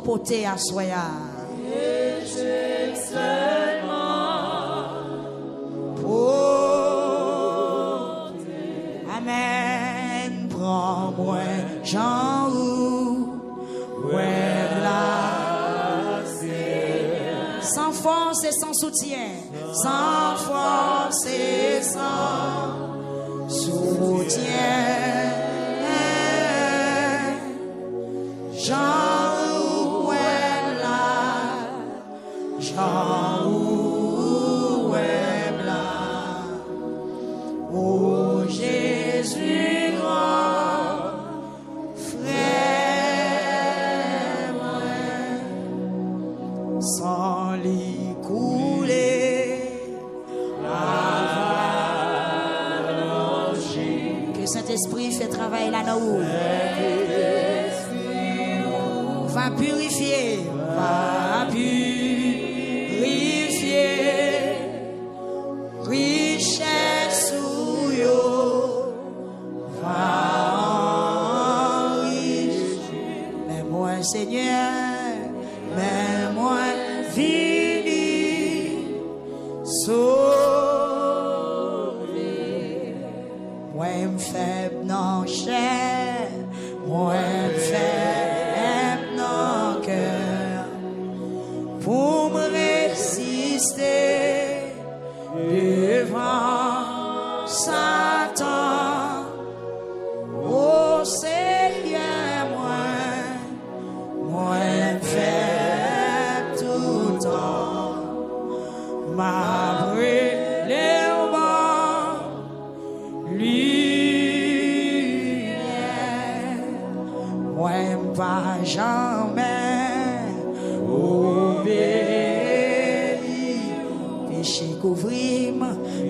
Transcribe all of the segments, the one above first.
poté à soya. Et j'ai seulement poté. Amen. Prends-moi, Jean ou ouais là. Sans force et sans soutien. Sans force et sans soutien. Jean où est là, Jean où est là, oh Jésus grand frère, sans l'y couler, que Saint-Esprit fait travailler là dans où. Va purifier, richesse ou yo, va enrichir. Mais moi, Seigneur, mais moi, vini, sauver. Moi, faible, non, cher, moi, faible. Pour me résister devant Satan, oh Seigneur, moi fais tout le temps, ma brûlée au vent, lumière, moi pas jamais.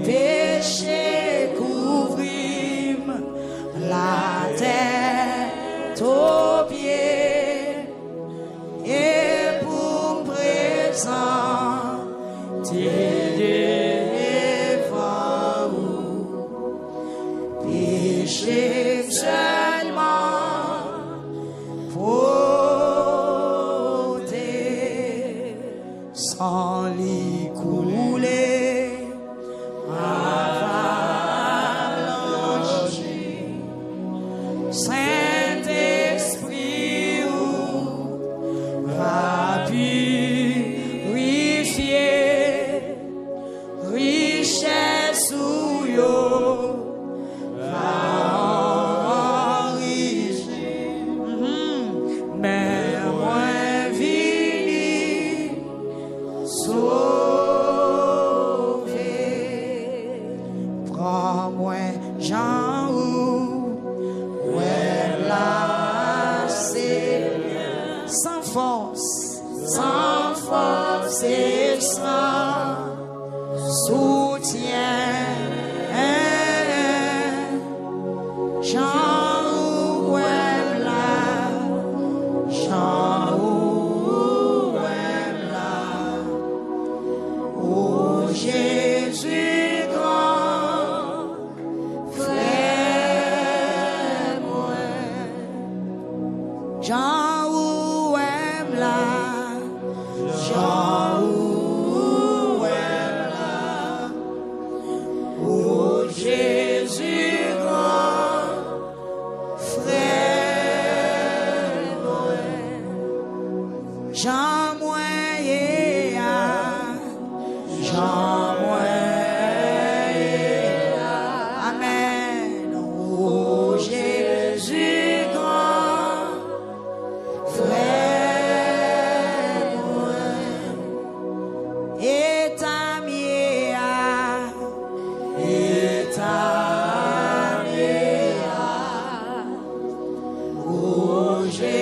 Péché couvrim la tête aux pieds et pour présent devant vous. Péché seulement porter sans l'y couler. Saint-Esprit va purifier, richesse ou yo va enrichir. Mais moi vini sauver. Prends-moi Jean ou sans force et sans soutien. Jean où est là, Jean où est là, oh Jésus grand frère moi. Jean Jean moyen, Jean moyen, amen. Oh Jésus grand frère, et ta mia, et ta mia, oh Jésus.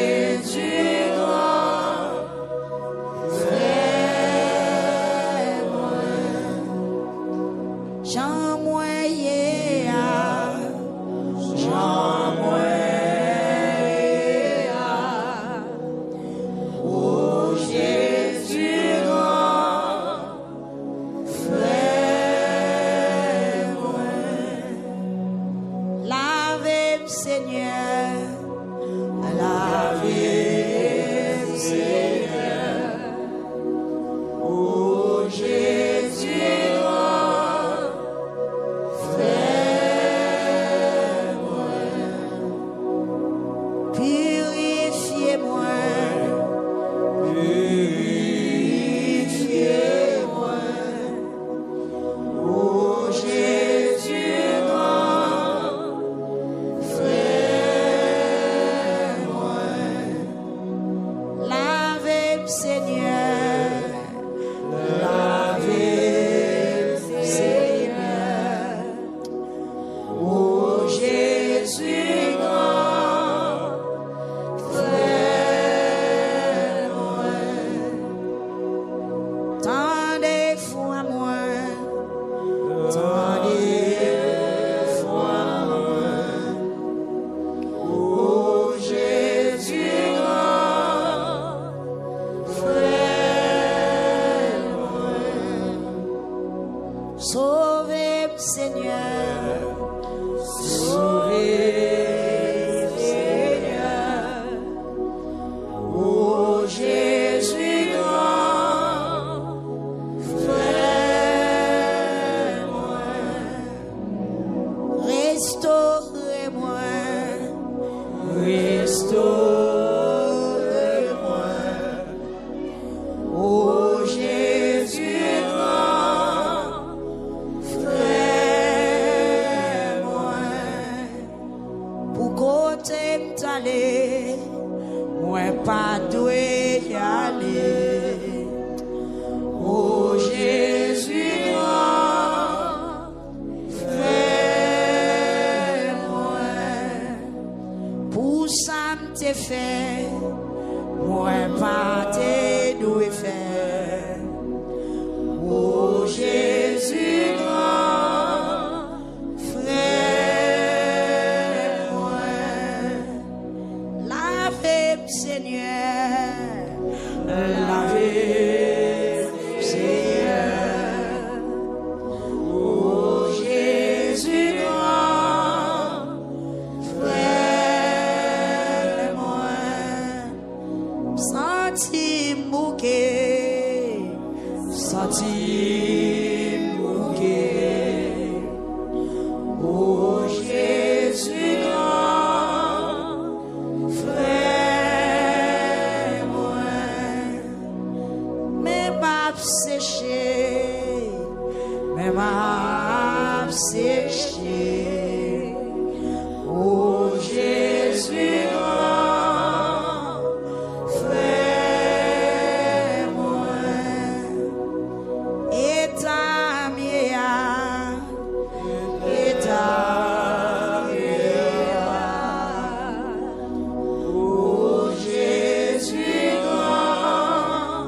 Seigneur, lavez, Seigneur. Oh Jésus grand, frère moi, tendez-vous à moi, tendez-vous à moi. Oh Jésus grand, frère moi, sauvez Seigneur, sauvez Seigneur. Oh Jésus grand, frère moi, restaurez-moi, restaurez-moi. Oh Jésus grand, frère moi, pour côté m'aller, moi pas doué y aller. Oh Jésus grand, frère moi, pour ça m'te fait, moi pas te doué faire. Oh Jésus grand, frère moi, lavez Seigneur, lavez Seigneur. Oh Jésus grand, frère moi, senti bouquet, senti bouquet. Oh Jésus grand, frère moi, mes papes séchés, mes papes séchés. Oh Jésus grand, frère moi, et ta mia, et ta mia. Oh Jésus grand,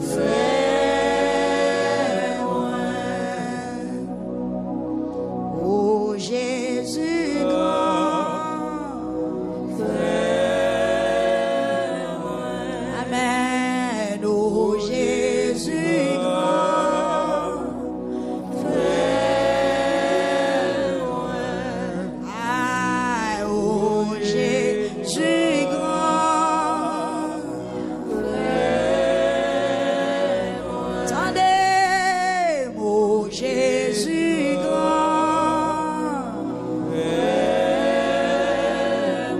frère moi. Oh Jésus grand, frère moi. Amen. Oh Jésus grand, frère moi. Ah, oh Jésus grand, frère moi. Tendez, oh Jésus grand, frère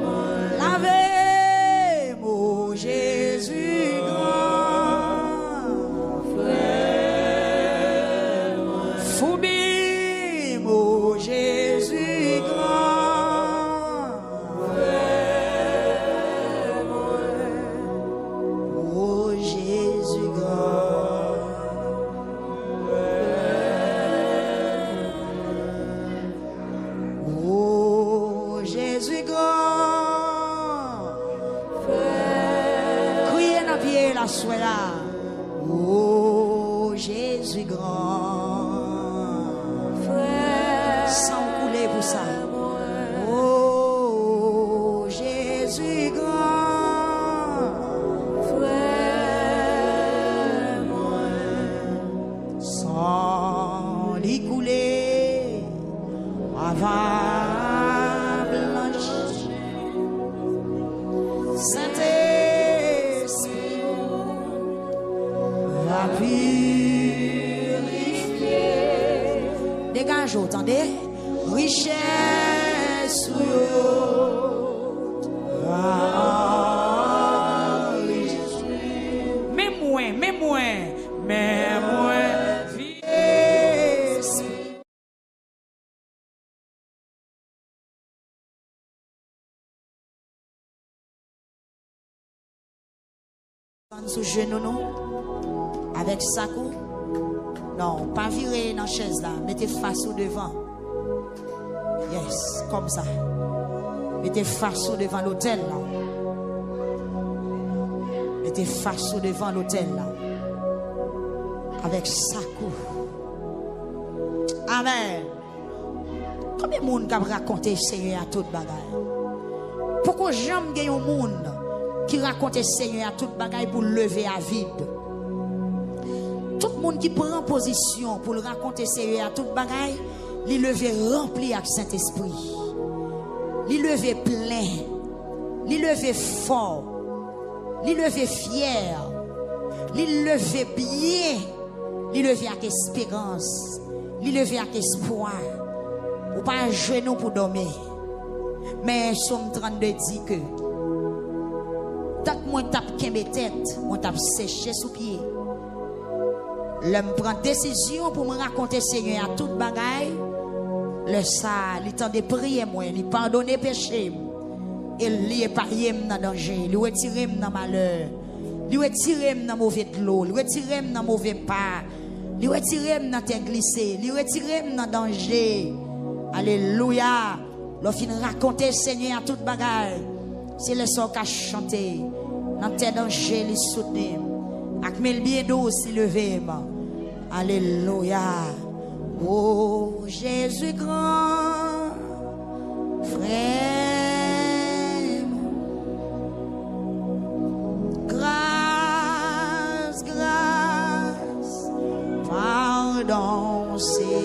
moi. Lavez, oh Jésus grand, frère moi. Foubim, oh Jésus grand, frère moi. Oh Jésus grand, oh Jésus grand, criez dans pied la soie là. Oh Jésus grand, frère, sans couler pour ça. Oh Jésus grand, frère moi, sans l'y couler avant blanche. Saint-Esprit va purifier. Dégage, attendez. Richesse, mais moins, mais moins, mais moins. Sous genou nous avec sakou. Non, pas virer dans la chaise là, mettez face au devant. Yes, comme ça. Mettez face au devant l'hôtel là. Mettez face au devant l'hôtel là. Avec sakou. Amen. Combien de monde qui a raconté Seigneur à toute bagaille? Pourquoi j'aime gagner un monde qui raconte Seigneur à toute bagaille pour lever à vide? Tout le monde qui prend position pour le raconter Seigneur à toute bagaille, il lever rempli avec Saint-Esprit. Il lever plein. Il lever fort. Il lever fier. Il lever bien. Il lever avec espérance. Il lever avec espoir. Ou pas un genou pour dormir. Mais Somme 32 dit que tant que moi tape qu'un tête, moi tape séché sous pied. L'homme prend décision pour me raconter Seigneur à toute bagaille. Le ça, il tend de prier moi, il pardonne péché. Et il épargne dans danger, il retire dans malheur. Il retire dans mauvais de l'eau, il retire dans mauvais pas. Il retire dans terre glissée, il retire dans danger. Alléluia. Lorsqu'il raconte Seigneur à toute bagaille, c'est le son qu'a chanté. Dans tes dangers, il soutient. Avec mes bien d'eau, s'il levé. Alléluia. Oh, Jésus grand, frère. Grâce, grâce, pardon, Seigneur.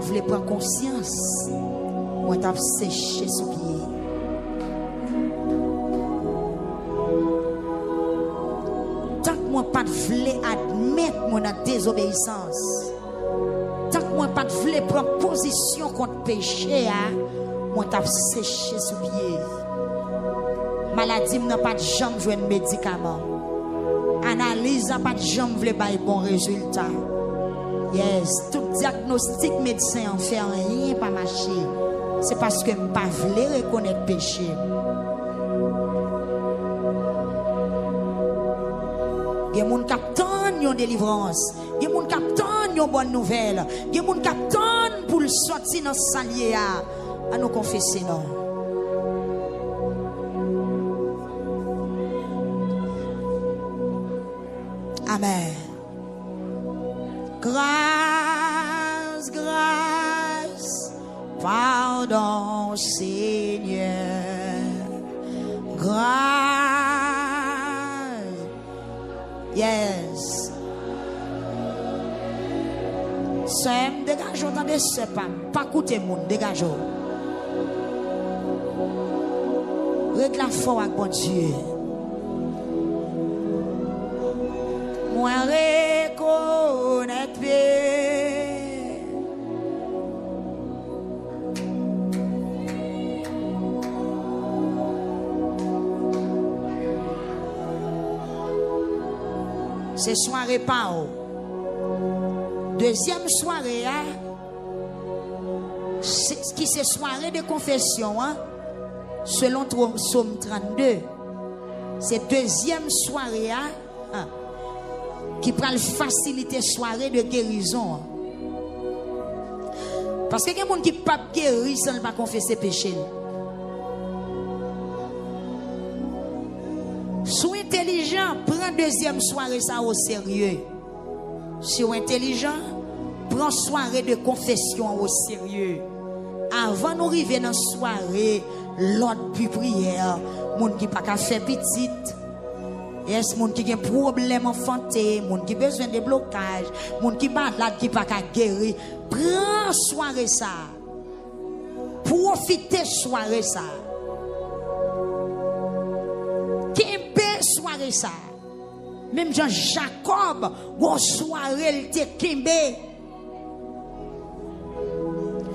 Je voulais prendre conscience, moi t'as séché sous pied. Tant que moi pas voulais admettre mon désobéissance, tant que moi pas voulais prendre position contre péché, moi t'as séché sous pied. Maladie n'a pas de jambe jouer de médicaments. Analyse n'a pas de jambe voulait pas bon résultat. Yes, tout diagnostic médecin en fait rien pas marcher. C'est parce que je ne pas voulais reconnaître péché. Il y a des gens qui attendent une délivrance. Il y a des gens qui attendent une bonne nouvelle. Il y a des gens qui attendent pour sortir dans ce salier à nous confesser. Non. Amen. Grâce, grâce, pardon, Seigneur. Grâce. Yes. Sem, dégage, attendez, c'est pas coûter monde, dégage. Règle la foi avec bon Dieu. moi reconnaître bien. C'est soirée pas. Deuxième soirée, qui c'est soirée de confession, selon Psaume 32. C'est deuxième soirée qui prend le faciliter soirée de guérison. Parce que il y a des gens qui ne peuvent pas guérir sans ne pas confesser péché. Sois intelligent, prends deuxième soirée ça au sérieux. Sois intelligent, prends soirée de confession au sérieux. Avant nous arriver dans la soirée, l'autre puis prière, moun qui pas qu'à faire petite. Yes, moun qui a un problème enfanté, moun qui besoin de blocage, moun qui malade qui pas qu'à guérir. Prends soirée ça. Profitez soirée ça. Soirée ça. Même Jean Jacob, bon soirée il te kembe.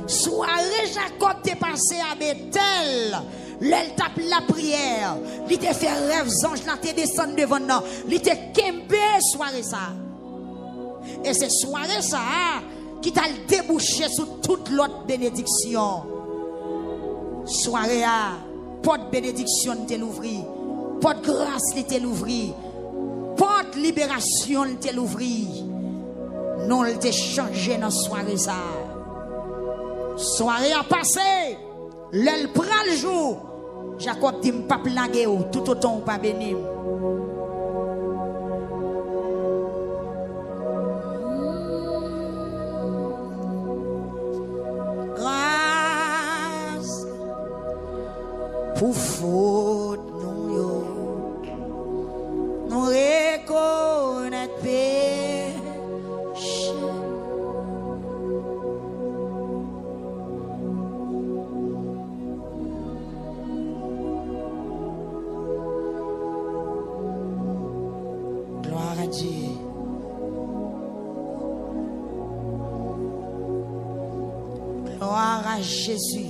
Soirée Jacob t'est passé à Bethel. L'elle tape la prière. Il te fait rêve ange là te descend devant nous. Il te kembe soirée ça. Et c'est soirée ça qui t'a débouché sur toute l'autre bénédiction. Soirée porte bénédiction t'est l'ouvri. Porte grâce t'est l'ouvri. Porte libération t'est l'ouvri. Non elle t'est changé dans soirée ça. Soirée a passé. L'elle prend le jour. Jacob dit m'pas plaguer ou tout autant ou pas béni. Grâce pour faute nous yo. Nous reconnaître péché. Gloire à Dieu. Gloire à Jésus.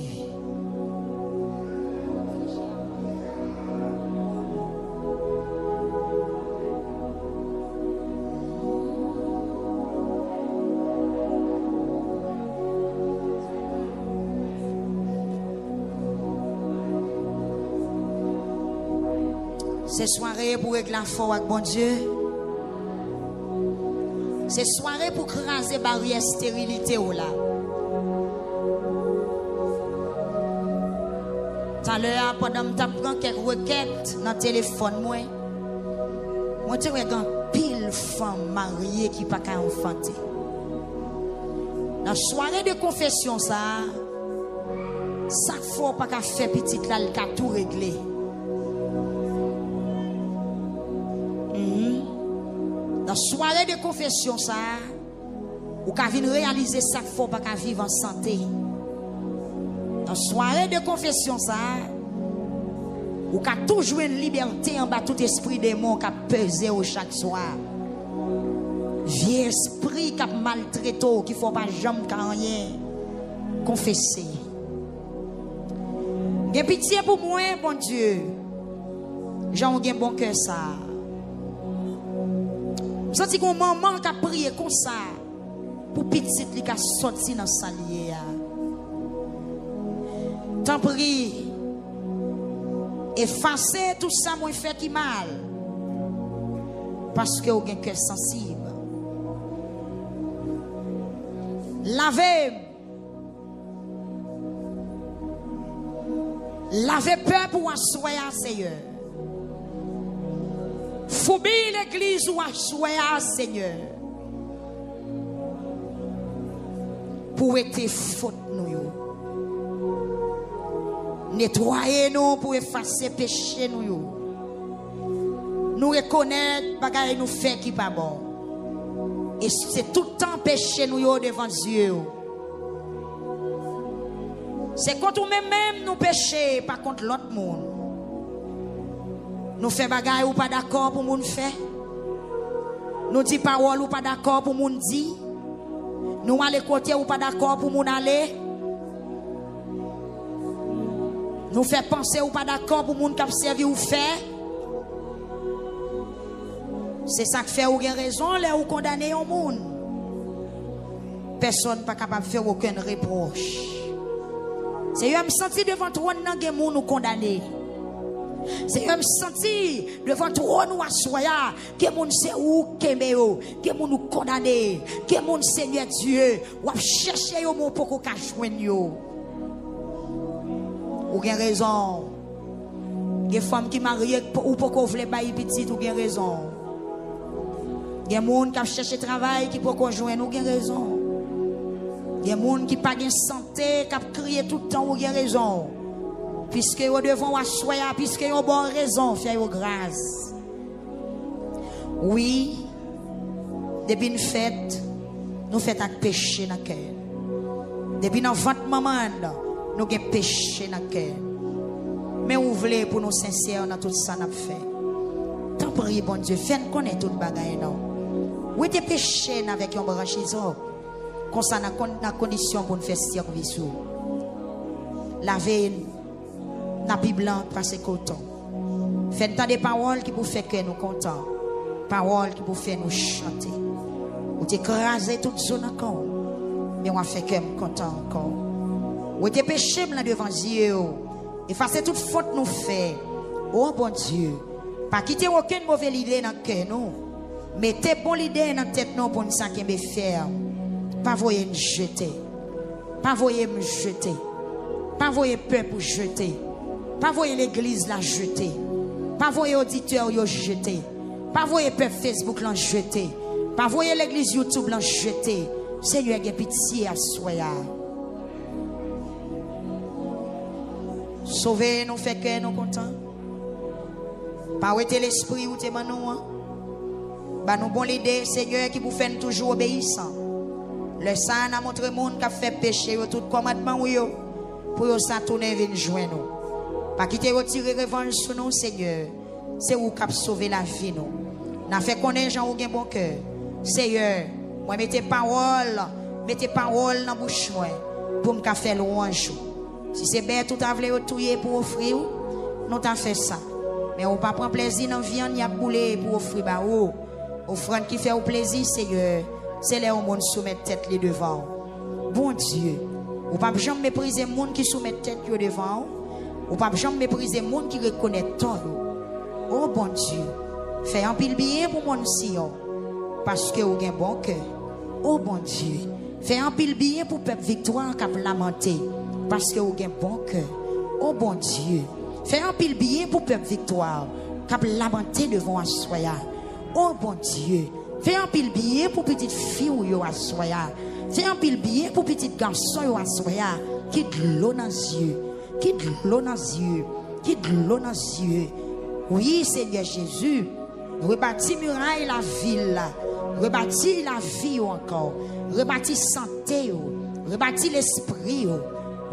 C'est soirée pour régler fort avec bon Dieu. C'est soirée pour craser barrière stérilité ou là. Tout à l'heure, pendant que je prends quelques requêtes dans le téléphone, moi je regarde pile femme mariée qui n'a pas enfanter. Dans la soirée de confession, ça, chaque fois pas qu'à faire petit là, il a tout réglé. Dans la soirée de confession, ça, ou qu'à venir réaliser chaque fois pas qu'à vivre en santé. Dans la soirée de confession, ça, ou qu'à toujours une liberté en bas tout esprit démon qui a pesé au chaque soir. Vieux esprit qui a maltraité, qui ne faut pas jamais rien confesser. J'ai pitié pour moi, bon Dieu. J'en ai un bon cœur ça. Je sens que maman qui a prié comme ça pour petite qui a sorti dans sa liée. T'en prie. Effacer tout ça, moi, fait qui mal. Parce que vous avez un cœur sensible. Lavez. Lavez peur pour asseoir, Seigneur. Foubille l'église ou asseoir, Seigneur. Pour être faute, nous. Nettoyez-nous pour effacer péché, nous. Nous reconnaître bagaille nous fait qui pas bon. Et c'est tout le temps péché nous devant Dieu. C'est contre nous-mêmes nous pécher, pas contre l'autre monde. Nous fait bagaille ou pas d'accord pour nous faire. Nous dit parole ou pas d'accord pour moun dit. Nous aller côté ou pas d'accord pour moun aller. Nous fait penser ou pas d'accord pour moun k'ap servi ou fait. C'est ça que fait ou gen raison là ou condamner un moun. Personne pas capable de faire aucun reproche. C'est eux me senti devant trône nan gen moun ou condamner. C'est eux me senti devant trône ou assoya que moun c'est ou kembe yo, que moun ou condamner, que moun Seigneur Dieu ou chercher yo mon poko ka joindre yo. Ou gen raison. Gen femme qui mariée ou poko vle bayi petit ou gen raison. Gen moun qui cherche travail qui poko joindre ou gen raison. Il y a des gens qui n'ont pas de santé, qui crient tout le temps, ou ont raison. Puisque vous devons asseoir, puisque vous avez bonne raison, faire grâce. Oui, depuis une fête, nous faisons un péché dans le cœur. Depuis notre 20 moments, nous avons péché dans le cœur. Mais vous voulez pour nous sincères dans tout ça, nous avons fait. Tant pis, bon Dieu, faites connaître tout le bagage. Vous avez péché avec un branchison. Comme ça, la condition pour nous faire service. La veille, la Bible blanc, passer coton. Faites des paroles qui vous font que nous contents. Paroles qui vous font nous chanter. Vous écrasez toute zone encore. Mais on fait que nous contents encore. Vous êtes péché devant Dieu. Effacez toute faute nous fait. Oh bon Dieu. Pas quitter aucune mauvaise idée dans le cœur nous. Mettez bonne idée dans la tête nous pour nous ça qui me faire. Pas voyer me jeter. Pas voyer me jeter. Pas voyer peuple jeter. Pas voyer l'église la jeter. Pas voyer auditeur yo jeter. Pas voyer peuple Facebook la jeter. Pas voyer l'église YouTube la jeter. Seigneur, j'ai pitié à soya. Sauvez nous fait que nous contents. Pas ouéter l'esprit ou te manou. Bah nous bon l'idée Seigneur qui vous fait toujours obéissant. Le sang a montré monde qui a fait péché tout commandement yo pour yo ça tourner venir joindre nous. Pas quitter retirer revanche sur nous Seigneur. C'est vous qui a sauvé la vie nous. N'a fait connaître gens ou gen bon cœur. Seigneur, moi mettez parole dans bouche moi pour me faire louange. Si c'est bête tout a voulu touyer pour offrir, nous t'a fait ça. Mais on pas prendre plaisir dans viande y a boulé pour offrir ba ou. Offrande qui fait au plaisir Seigneur. C'est là où on soumet tête les devant. Bon Dieu, ou pas jamais mépriser les gens qui soumettent tête devant. Ou pas jamais mépriser les gens qui reconnaissent tout. Oh bon Dieu, fais un pile bien pour mon Sion. Parce que vous avez un bon cœur. Oh bon Dieu, fais un pile bien pour peuple victoire qui a lamenté. Parce que vous avez un bon cœur. Oh bon Dieu, fais un pile bien pour peuple victoire qui a lamenté devant Assoya. Oh bon Dieu. Fais un pile billet pour petite fille ou yo assoya. Fais un pile billet pour petit garçon yo assoya. Qui de l'eau dans les yeux. Qui de l'eau dans les yeux. Qui de l'eau dans les yeux. Oui, Seigneur Jésus. Rebâtis muraille la ville là. Rebâtis la vie encore. Rebâtis santé. Rebâtis l'esprit.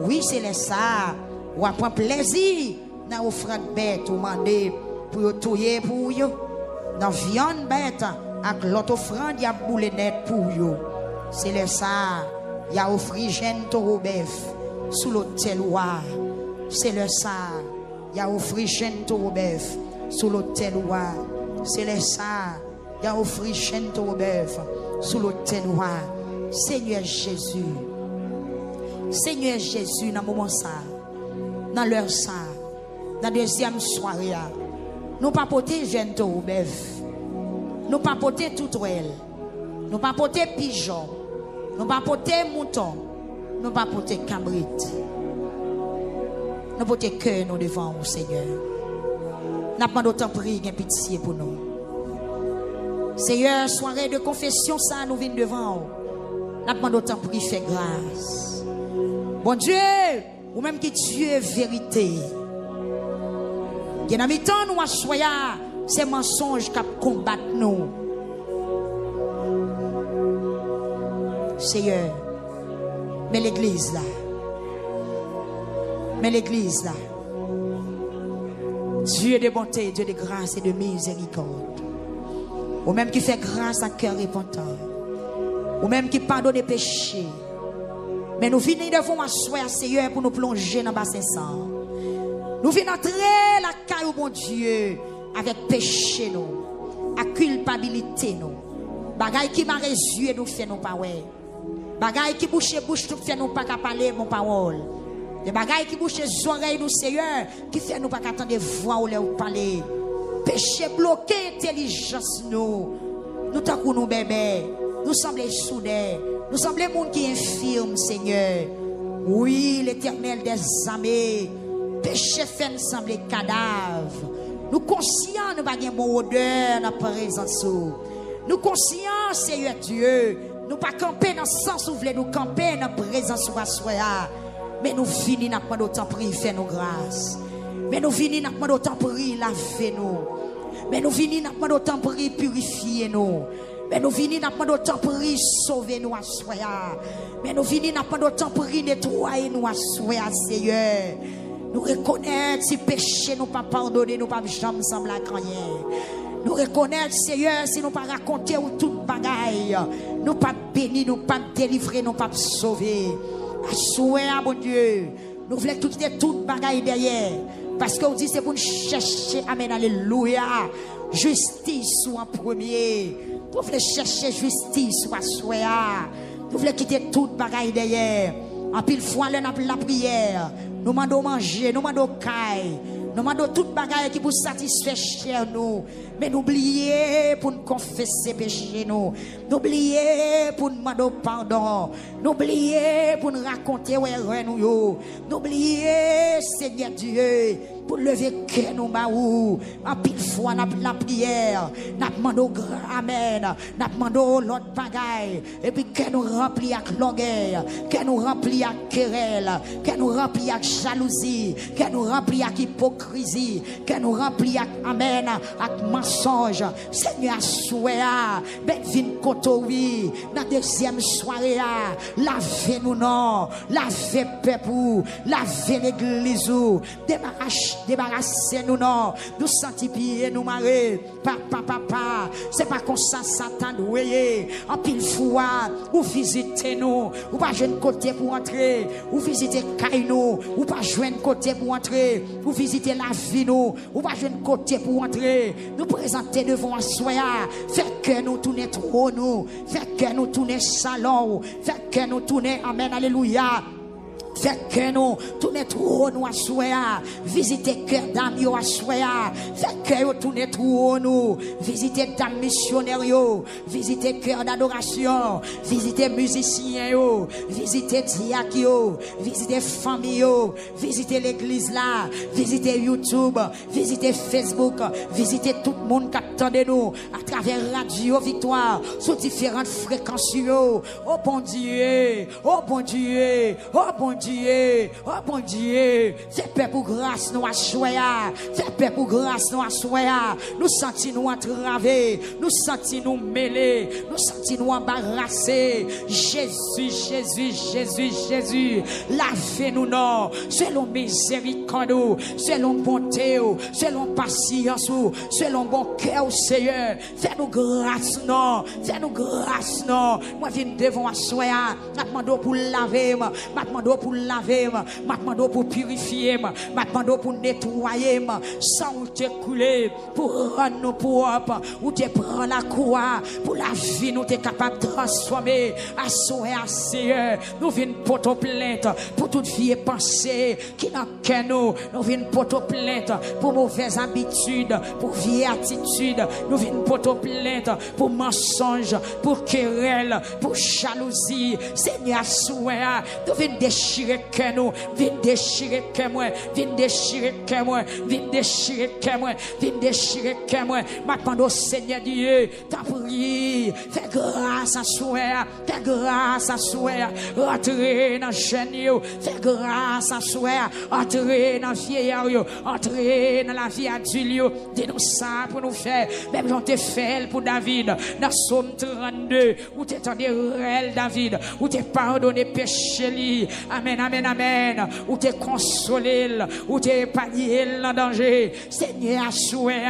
Oui, c'est les ça. Ou prend plaisir dans offrande bête ou demander pour yo touyer pour yo. Dans viande bête. Avec l'autre offrande, il y a boule net pour yo. C'est le ça. Il y a offri gène taureau bœuf sous l'autel roi. C'est le ça. Il y a offri gène taureau bœuf sous l'autel roi. C'est le ça. Il y a offri gène taureau bœuf sous l'autel roi. Seigneur Jésus. Seigneur Jésus, dans le moment ça. Dans l'heure ça. Dans la deuxième soirée. Nous pas porter gène taureau bœuf. Nous pas porter tout ouel. Nous pas porter pigeon. Nous pas porter mouton. Nous pas porter cabrit. Nous porter cœur nous devant vous Seigneur. N'a pas d'autant prier gain pitié pour nous. Seigneur, soirée de confession ça nous vient devant vous. N'a pas d'autant prier fait grâce. Bon Dieu, ou même qui Dieu est vérité. Qui n'a mis tant nous assoya. Ces mensonges qui combattent nous. Seigneur, mais l'église là. Mais l'église là. Dieu de bonté, Dieu de grâce et de miséricorde. Ou même qui fait grâce à cœur repentant. Ou même qui pardonne les péchés. Mais nous venons devant m'asseoir, Seigneur, pour nous plonger dans le bassin sang. Nous venons entrer la caille au bon Dieu avec péché, nous, à culpabilité, nous. Bagaille qui m'a résué, nous fait nos paroles. Bagaille qui bouche nous fait nous pas parler, mon parole. Des bagailles qui bouche les oreilles, nous, Seigneur, qui fait nous pas attendre des voix ou les parler. Péché bloqué, intelligence, nous tant que nous bébés, nous semblons soudés, nous semblons monde qui infirme, Seigneur. Oui, l'Éternel des armées, péché fait nous sembler cadavre. Nous conscients, nous pas de bon odeur dans la présence. Nous conscients, Seigneur Dieu, nous pas camper dans le sens où nous camper dans la présence de mais nous finissons dans notre temps faire nos grâces. Mais nous finissons dans notre temps laver nous. Mais nous finissons dans notre temps purifier nous. Mais nous finissons dans notre temps sauver nous à soi. Mais nous finissons dans notre temps nettoyer nous à soi, Seigneur. Nous reconnaître si péché nous pas pardonner, nous pas jamais sembler à rien. Nous reconnaître, Seigneur, si nous pas raconter ou toute bagaille, nous pas bénir, nous pas délivrer, nous pas sauver. À souhait, mon Dieu, nous voulons toute bagaille derrière. Parce que vous dites c'est pour nous chercher, amen, alléluia, justice ou en premier. Nous voulons chercher justice ou à souhait. Nous voulons quitter toute bagaille derrière. En pile fois, la prière. Nous demandons manger, nous demandons caille. Nous demandons toute bagaille qui vous satisfait cher nous. Mais n'oubliez pour nous confesser péché nous. N'oubliez pour nous demander pardon. N'oubliez pour nous raconter où est nous. N'oubliez, Seigneur Dieu, pour lever que nous baou. En pile fois la prière. Nous demandons amen. Nous demandons l'autre bagaille. Et puis que nous remplis avec l'orgueil. Que nous remplis avec querelle. Que nous remplis avec jalousie. Que nous remplis avec hypocrisie. Que nous remplis avec amen. Avec mensonge. Seigneur, souhait. Ben vin koto oui. Dans deuxième soirée. Lavez-nous non. Lavez peuple. Lavez l'église. Débarrassez-nous non. Nous sentis pieds nous marrer. Papa. C'est pas comme ça Satan doué. En pile fois. Ou visitez nous. Ou pas jeune côté pour entrer. Ou visitez Kaino. Ou pas jeune côté pour entrer. Ou visitez la vie nous. Ou pas jeune côté pour entrer. Nous présenter devant Soya. Fait que nous tourner trop nous. Fait que nous tourner salon. Fait que nous tourner amen alléluia. Fait que nous tournez trop nous à soya. Visitez cœur d'âme yo à soya. Fait que nous tournez trop nous. Visitez dame missionnaire yo. Visitez cœur d'adoration. Visitez musiciens yo. Visitez diacre yo. Visitez famille yo. Visitez l'église là. Visitez YouTube. Visitez Facebook. Visitez tout le monde qui attend nous à travers Radio Victoire sur différentes fréquences yo. Oh bon Dieu. Oh bon Dieu. Oh bon Dieu. Oh bon Dieu, fais paix pour grâce nous à choya, fais paix pour grâce nous à choya. Nous sentons nous entravés, nous sentons nous mêlés, nous sentons nous embarrassés. Jésus, lavez-nous non, selon miséricorde, selon bonté, selon patience, selon bon cœur, Seigneur. Fais-nous grâce non, fais-nous grâce non. Moi viens devant à choya, m'attendons pour laver, m'attendons pour laver, m'attendons pour purifier, m'attendons pour nettoyer, sans te couler, pour rendre nous propres, ou te prendre la croix, pour la vie nous t'es capable de transformer, à souhait à Seigneur. Nous venons porter plainte pour toute vie pensée qui n'a qu'à nous. Nous venons porter plainte pour mauvaises habitudes, pour vieille attitude. Nous venons porter plainte pour mensonge, pour querelle, pour jalousie. Seigneur, souhait, nous venons déchirer que nous, venons déchirer que moi, venons déchirer que moi, venons déchirer que moi, venons déchirer que moi. Maintenant, Seigneur Dieu, t'as prié, fais grâce à souhait, fais grâce à souhait, entrez dans le jeune, fais grâce à souhait, entrez dans le vieillard, entrez dans la vie adulte, dis-nous ça pour nous faire, même j'en t'ai fait pour David, dans Somme 32, où t'es en réel David, où t'es pardonné péché, amen. Amen, amen, amen. Ou te consolé, ou te épargné dans le danger. Seigneur, souhait,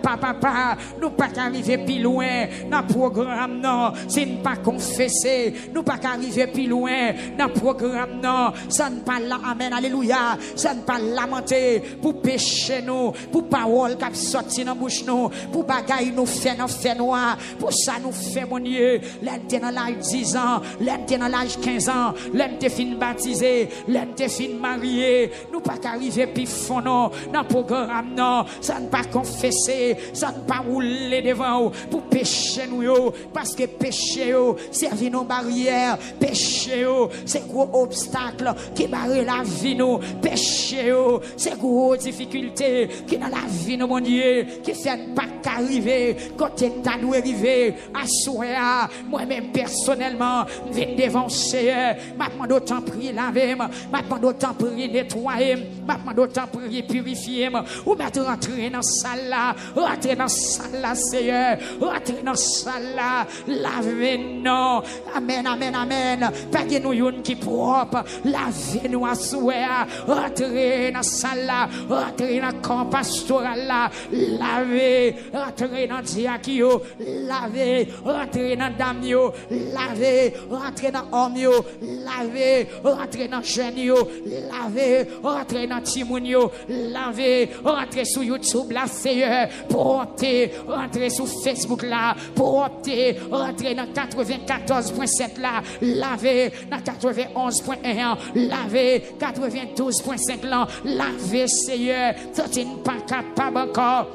papa, nous pas qu'arriver plus loin dans le programme, non. Si nous pas confesser, nous pas qu'arriver plus loin dans le programme, non. Ça ne pas là, amen, alléluia. Ça ne pas lamenter pour pécher nous, pour parole qui sorti dans bouche nous, pour bagaille nous fait dans fait noir, pour ça nous fait mon Dieu. L'un dans l'âge 10 ans, l'un dans l'âge 15 ans, l'un te fin baptisé, l'un te fin marié. Nous pas qu'arriver plus fond non dans le programme, non. Ça ne pas confesser, ça ne pas rouler devant pour pécher nous yo, parce que péché yo servi nos barrières, péché yo c'est gros obstacle qui barre la vie nous, péché yo c'est gros difficulté qui dans la vie nous mon Dieu, qui fait pas qu'arriver quand tu as dû arriver à soir. Moi-même personnellement viens devant Seigneur, maintenant d'autant prier laver, maintenant d'autant prier nettoyer, maintenant d'autant prier purifier, ou mettre rentrer dans salle là, rentrer dans salle là Seigneur, rentrer dans salle là, laver non. Amen, amen, amen. Pas que nous yon qui propre, laver nous à souhait, rentrer dans salle là, rentrer dans camp pastoral là, laver, rentrer dans diakio, laver, rentrer dans damio, laver, rentrer dans homme yo, laver, rentrer dans jeune yo, laver, rentrer dans timoun yo, laver, rentrer sur YouTube là Seigneur, pour opter, rentrer sur Facebook là, pour opter, rentrer dans 94.7 là, laver dans 91.1, laver 92.5 là, laver Seigneur, ça t'es pas capable encore.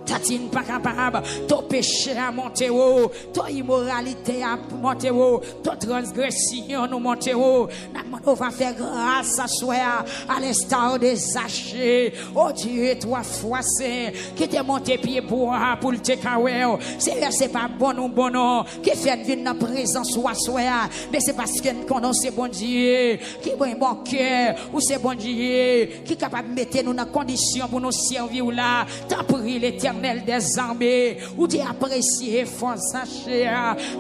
Tatine pas capable, ton péché à monter haut, ton immoralité à monter haut, ton transgression nous monter haut. On va faire grâce à soi, à l'instar des Zachée. Oh Dieu, toi fois saint, qui t'es monté pied pour le tekaweo. C'est pas bon ou bon non, qui fait venir dans la présence soit soi, mais c'est parce que nous connaissons bon Dieu, qui est bon cœur, ou c'est bon Dieu, qui est capable de mettre nous dans condition pour nous servir là. T'as pris l'éternel des armées, ou tu apprécié fort Zachée,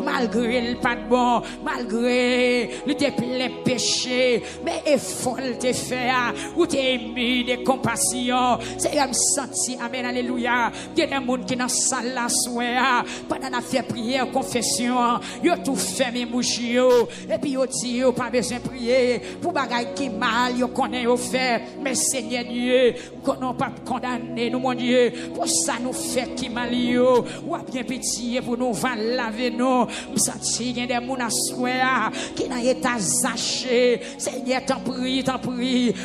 malgré le pas de bon, malgré le plein péché, mais effort te fait, ou t'es ému de compassion. C'est un senti, amen, alléluia. Il y a des gens qui dans salle la soir, pendant la fait prière, confession, ils ont tout fait mes bouches, et puis ils dit, ils pas besoin de prier, pour bagaille qui mal, ils connaissent, ils fait, mais Seigneur Dieu, qu'on n'a pas condamné, nous, mon Dieu, pour ça nous fait qui mal, ou a bien pitié pour nous, va laver nous, senti, il y a des gens à soir, qui dans l'état Zachée. Seigneur, t'en prie,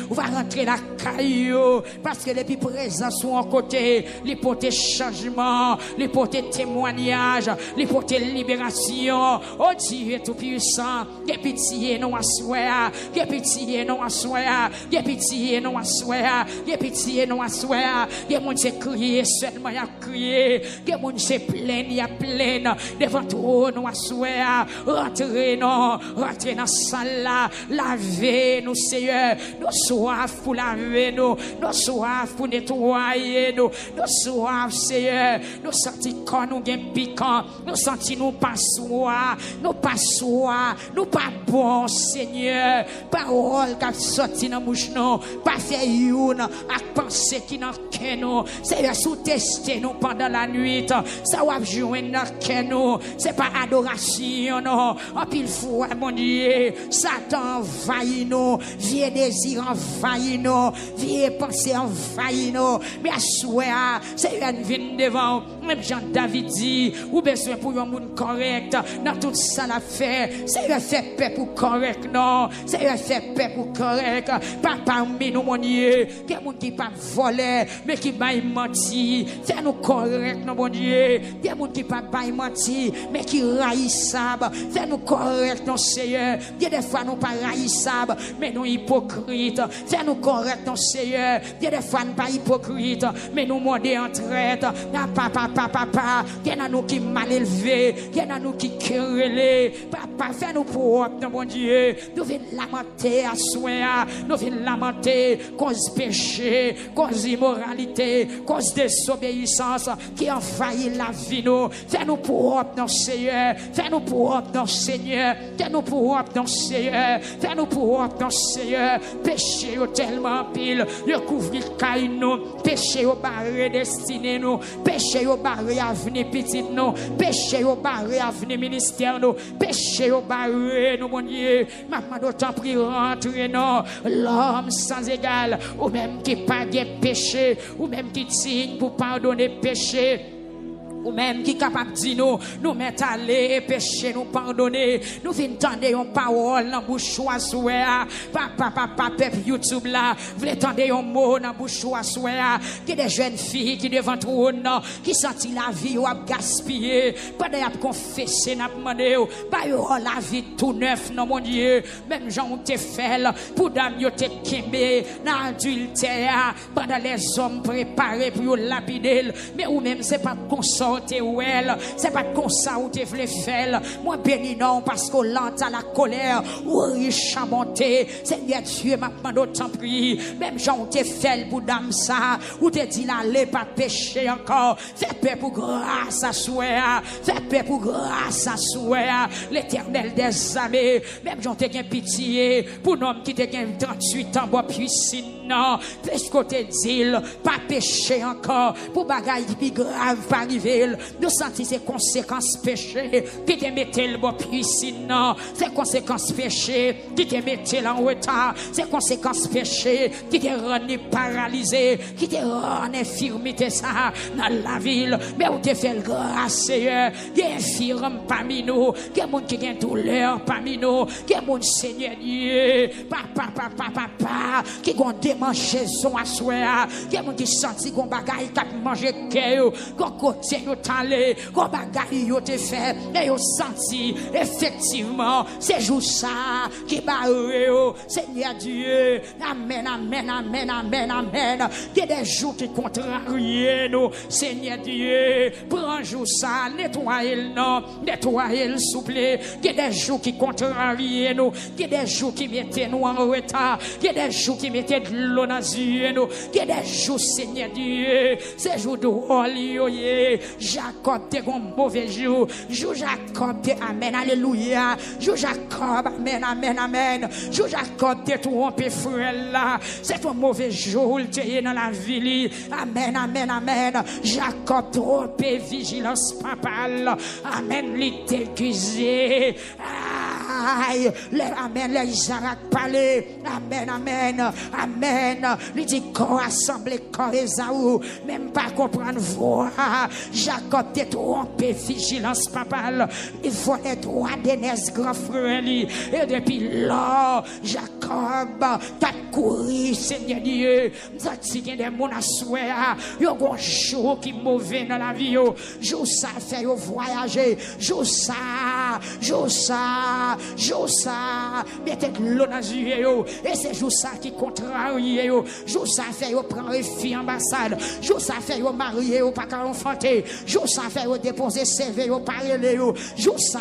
on va rentrer la caillou, parce que les plus présents sont à côté, les porter changement, les porter témoignage, les porter libération. Oh Dieu tout puissant, que pitié non à soir, que pitié non à soir, que pitié non à soir, que pitié non à soir, que mon se crier seulement y a crier, que mon se plaindre y a plaindre, devant toi non à soir, rentrer dans salle là, laver nous Seigneur, nous soif pour laver nous soif pour nettoyer nous soif Seigneur, nous sentis quand nous gain piquant, nous sentis nous pas soif, nous pas bon Seigneur, parole qui sorti dans bouche nous, pas fait une à penser qui dans cœur nous, Seigneur sous tester nous pendant la nuit, ça va jouer dans cœur nous, c'est pas adoration non, en pile fois mon Dieu, Satan envahit nous, vieux désir envahit nous, vieux pensée envahit nous, mais à souhait, c'est une vie devant, même Jean-David dit, ou besoin pour un monde correct, dans tout ça la fait, c'est un fait paix pour correct, non, c'est un fait paix pour correct, pas parmi nous mon Dieu, qui est monde qui pas volé, mais qui va mentir, c'est nous correct, non mon Dieu, qui est monde qui pas mentir, mais qui raïssable, c'est nous correct, non Seigneur, il y a des fois nous pas raïssables, mais nous hypocrites. Fais-nous correct, non Seigneur. Il y a des fois nous pas hypocrites, mais nous modés en traite. Papa, il y en a nous qui mal élevés, il y en a nous qui querellés. Papa, fais-nous propre, mon Dieu. Nous venons lamenter à soi, nous venons lamenter cause péché, cause immoralité, cause désobéissance. désobéissance qui envahit la vie nous. Fais-nous propre dans Seigneur. Fais-nous propre dans Seigneur. Fais-nous propre dans Seigneur. Fais-nous propre dans Seigneur. Péché au tellement pile. Le couvrir caille nous. Péché au barré destiné nous. Péché au barré avenir petit nous. Péché au barré avenir ministère nous. Péché au barré nous mon Dieu. Maman d'autant pris rentrer non. L'homme sans égal. Ou même qui pague péché. Ou même qui signe pour pardonner péché. Ou même qui est capable de dire nous mettre à aller, péché, nous pardonner. Nous venons tendre une parole dans la bouche choisir. Papa, YouTube là, vous voulez tendre un mot dans la bouche choisir. Qui des jeunes filles qui devant trône, qui sentent la vie ou a gaspillé. Pendant qu'ils confessent, n'a demandé, la vie tout neuf, non mon Dieu. Même gens ont été fait pour dame yo te kembe dans l'adultère. Pendant les hommes préparés pour lapider. Mais ou même c'est pas consort. C'est pas comme ça où tu voulais faire. Moi béni non parce qu'on l'entend la colère ou riche à monter. Seigneur Dieu m'a demandé autant prier. Même gens te fait pour dame ça ou te dit l'aller pas pécher encore. Fais paix pour grâce à soi. Fais paix pour grâce à soi. L'Éternel des armées. Même gens te gain pitié pour l'homme qui te gain 38 ans bois puissant. Non, puisqu'on te dit pas pécher encore pour bagaille qui grave pas arriver. Nous sentons ces conséquences péché qui te mettent le bon puissant. Ces conséquences péché qui te mettent en retard. Ces conséquences péché qui te rendent paralysé, qui te rendent infirmité ça dans la ville. Mais où te fait grâce, Seigneur. Il y a infirme parmi nous. Il y a des gens qui ont douleur parmi nous. Il y a des gens, Seigneur Dieu, papa, qui ont démangeaison à soi. Il y a des gens qui sentent qu'ils ont bagaille qui manger cœur, qui ont côté yo t'allé, qu'on bagaille yo te fait, et yo senti, effectivement, c'est jour ça, qui barre yo, Seigneur Dieu, amen, amen, amen, amen, amen, il y a des jours qui contrarient nous, Seigneur Dieu, prends jour ça, nettoyez le nom, nettoyez le souple, il y a des jours qui contrarient nous, il y a des jours qui mettent nous en retard, il y a des jours qui mettent de l'eau dans les yeux nous, il y a des jours, Seigneur Dieu, c'est jour de Holy, Jacob t'es un mauvais jour. Jour Jacob t'es amen, alléluia. Jour Jacob, amen, amen, amen. Jour Jacob t'es trompé frère là. C'est un mauvais jour, t'es dans la ville. Amen, amen, amen. Jacob trompé, vigilance papale. Amen, l'ité accusé. Aïe, amen, les Isaac parler. Amen, amen, amen. Il dit qu'on assemble corps Esaou. Même pas comprendre voix. Jacob t'es trompé, vigilance papale. Il faut les droits d'aînesse grand frère. Et depuis là, Jacob t'as couru, Seigneur Dieu. Nous avons dit qu'il y a des gens à souhait. Il y a un jour qui est mauvais dans la vie. Jour ça fait voyager. Jour ça. Mettez de l'eau dans les yeux. Et c'est jour ça qui contrarie. Jour ça fait prendre une fille ambassade. Jour ça fait marier ou pas qu'à enfanter. Jour ça fait déposer CV au parler. Jour ça,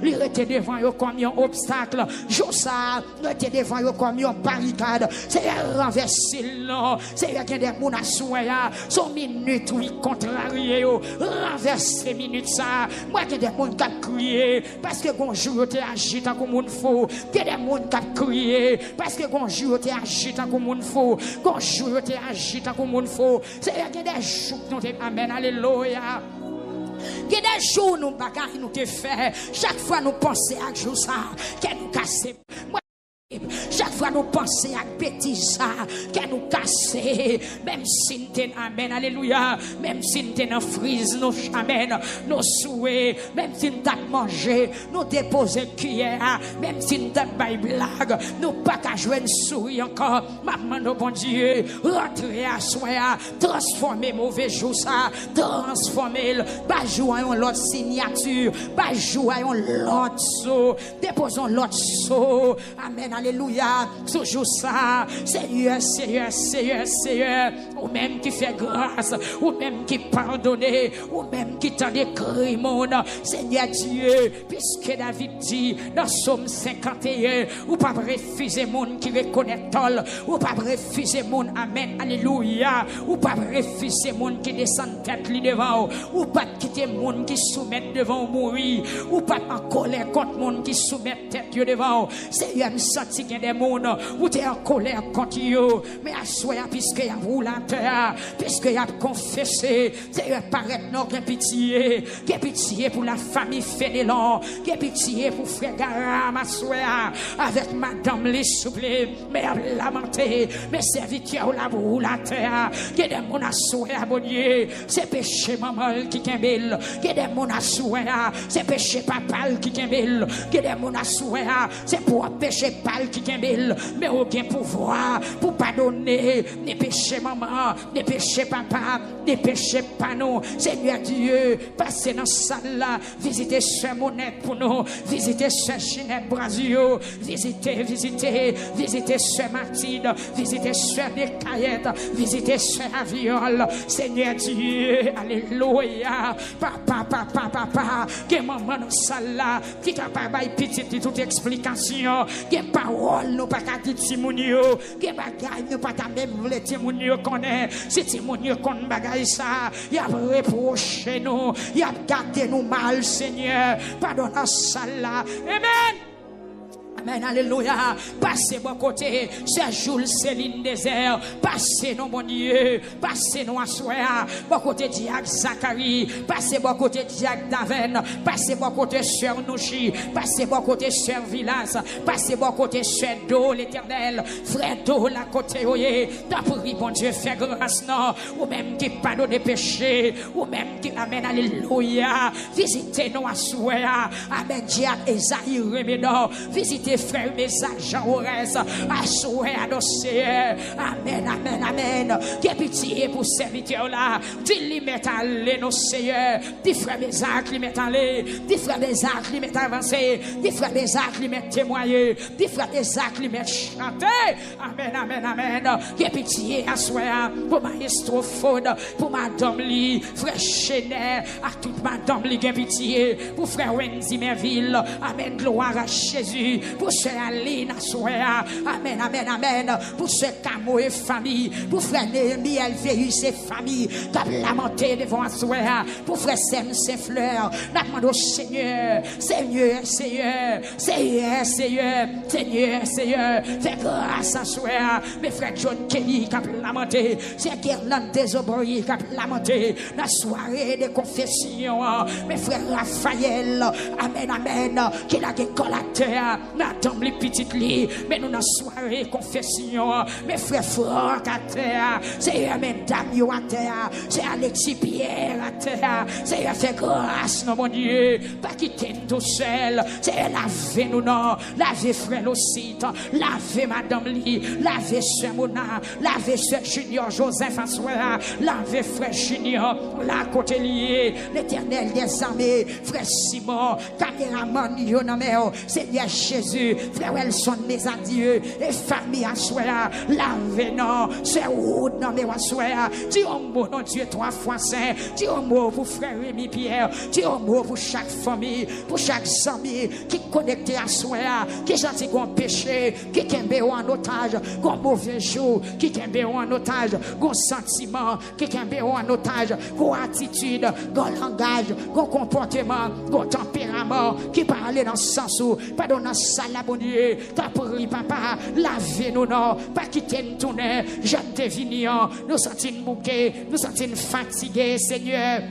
il était devant eux comme un obstacle. Jour ça, il était devant eux comme une barricade. C'est renverser non. C'est qu'il y a des gens à souhait. Son minute, oui, contrarié. Renverser minute ça. Moi, il y a des gens qui ont crié parce que bonjour, tu agis tant que mon faux. Il y a des gens qui ont crié parce que bonjour, tu agis tant que mon faux. Bonjour, tu agis tant que mon faux. C'est qu'il y a des jours qui ont amen, alléluia. Il y a des jours nous bagarre nous te fait. Chaque fois nous pensons à jour ça, qu'elle nous casse. Chaque fois nous pensons à bêtises qu'elle nous casse. Même si nous sommes amen, alléluia. Même si nous sommes en frise, nous amen, nous souhaitons. Même si nous avons mangé, nous déposons cuillère. Même si nous avons blague, nous pas qu'à jouer une souris encore. Maman, nos bon Dieu, rentrez à soi, transformez mauvais jour ça, transformez-le, pas jouer en l'autre signature, pas jouer en l'autre saut, déposons l'autre saut. Amen, alléluia. toujours ça, Seigneur, Seigneur, Seigneur, Seigneur, ou même qui fait grâce, ou même qui pardonne, ou même qui t'en décrit, mon Seigneur Dieu, puisque David dit dans Psaume 51, ou pas refuser mon qui reconnaît tol, ou pas refuser mon amen, alléluia, ou pas refuser mon qui descend tête li devant, ou pas quitter mon qui soumet devant mourir, ou pas en colère contre mon qui soumet tête devant. Seigneur, me senti qu'il y a des mondes où tu es en colère contre eux, mais à soi, puisque y a roulé à terre, puisque y a confessé, Seigneur, paraît non, que pitié pour la famille Fénélon, que pitié pour frère Garam, à soi, avec madame les souplés, mais à lamenter, mes serviteurs la roulé à terre, que des mondes à soi, bon Dieu, c'est péché maman qui kembel, que des mondes à soi, c'est péché papa qui kembel, que des mondes à soi, c'est pour péché pal qui kembel, mais aucun pouvoir pour pardonner ni péché maman, ni péché papa, ni péché pas nous. Seigneur Dieu, passez dans cette salle là, visitez Sœur Monette pour nous, visitez Sœur Ginette Brasio, visitez Sœur Mathilde, visitez Sœur Nekayette, visitez Sœur Aviole. Seigneur Dieu, alléluia, papa, que maman dans salle là, qui capable de petite toute explication, que parole nous pas qu'à dire Timounio, que bagaille nous pas qu'à même le Timounio connaît, si Timounio connaît bagaille ça, il a reproché nous, il a gardé nous mal, Seigneur, pardonne à ça là, amen. Amen, alléluia. Passez bon côté, c'est Jules Céline Désert. Passez non, mon Dieu. Passez non à soir. Bon côté Diac Zachary. Passez bon côté Diac Daven. Passez bon côté Sœur Nouchi. Passez bon côté Sœur Villas. Passez bon côté Sœur Do l'Éternel. Frère Do la côté oye. T'as pris, bon Dieu, fait grâce, non. Ou même qui pardonne des péchés. Ou même qui amène, alléluia. Visitez nous à soir. Amen, Diac Esaïe Remédor. Visitez frère Mésac Jean Ores, assuré à nos seigneurs. Amen, amen, amen. Que pitié pour serviteur là. Dis-lui mettre aller nos seigneurs. Dis frère Mésac, lui mettre aller. Dis frère Mésac, lui mettre avancer. Dis frère Mésac, lui mettre témoigner. Dis frère Mésac, lui mettre chanter. Amen, amen, amen. Que pitié à soi pour maestro Faune, pour madame Lee, frère Chenet, à toute madame Lee, que pitié pour frère Wendy Merville. Amen, gloire à Jésus. Pour ce Aline à soya, amen, amen, amen. Pour ce Camo et famille, pour frère Néhémie, Elvéus et famille, qui a lamenté devant soya, pour frère Sem Saint-Fleur, nous demandons Seigneur, Seigneur, Seigneur, Seigneur, Seigneur, Seigneur, Seigneur, fais grâce à soya, mes frères John Kelly qui a lamenté, c'est Guerlain Désobroyé qui a lamenté, la soirée de confession, mes frères Raphaël, amen, amen, qui a l'école à terre. Madame les petites lits, mais nous dans soirée confession, mes frères Franck à terre, c'est mesdames yo à terre, c'est Alexis Pierre à terre, c'est fait grâce, non mon Dieu, pas quitter nous tout seul, c'est laver nous non, laver frère aussi, laver madame Lee, laver Sœur Mona, laver Sœur Junior Joseph à soir, laver frère Junior, la côté lié, l'Éternel des armées, frère Simon, caméraman yo non mais Seigneur Jésus, frère Wilson, mes adieux, et famille à soi, lavez non, c'est où non mais à soi, dis un mot, non Dieu, 3 fois saint, dis un mot pour frère Rémi Pierre, dis un mot pour chaque famille, pour chaque ami qui est connecté à soi, qui gentil qu'on péché, qui kembe en otage, qu'on mauvais jour, qui kembe en otage, qu'on sentiment, qui kembe en otage, qu'on attitude, qu'on langage, qu'on comportement, qu'on tempérament, qui parle dans ce sens où, pardon, dans ça la bonne Dieu, t'as pris papa, lavez-nous non, pas quitter nous tourner, je devine, nous sentons bouquet, nous sentons fatigués, Seigneur.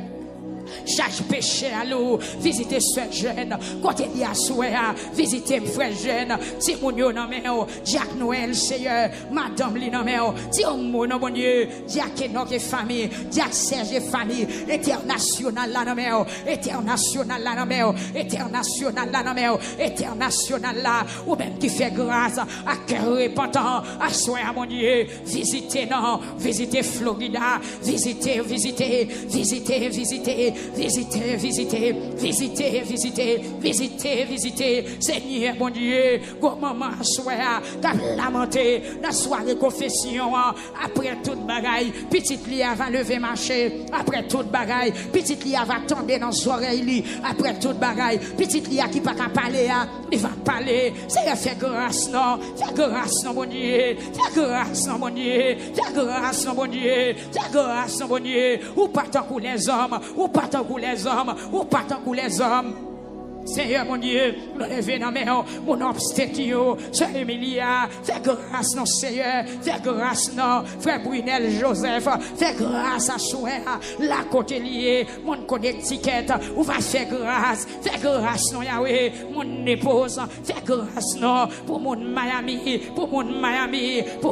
Chaque péché à l'eau, visitez Sœur Jeune, côté d'y assoya, visitez frère Jeune, Timounio non mais Jack Noël, Seigneur, Madame Li non mais Timounio non mon Dieu, Jack Enoch et famille, Jack Serge et famille, international là non mais international là non mais international là non mais international là, ou même qui fait grâce à cœur repentant, assoya mon Dieu, visitez non, visitez Florida, visitez visitez, visitez, visitez, visitez, visitez, visitez, Seigneur, mon Dieu, comme maman soya, qu'a lamenté, dans soirée confession, après toute bagaille, petite Lia va lever marcher, après toute bagaille, petite Lia va tomber dans son oreille, après toute bagaille, petite Lia qui pas qu'à parler, il va parler, Seigneur, fais grâce, non, fais grâce, non, mon Dieu, fais grâce, non, mon Dieu, fais grâce, non, mon Dieu, fais grâce, non, mon Dieu, ou pas tant que les hommes, ou pas tant que les hommes, ou pas tant que les hommes. Seigneur mon Dieu, nous levons dans mes mains, mon obstétio, Sœur Emilia, fais grâce non Seigneur, fais grâce non, frère Brunel Joseph, fais grâce à Souhait, la côté liée, mon connectiquette, ou va faire grâce non Yahweh, mon épouse, fais grâce non, pour mon Miami, pour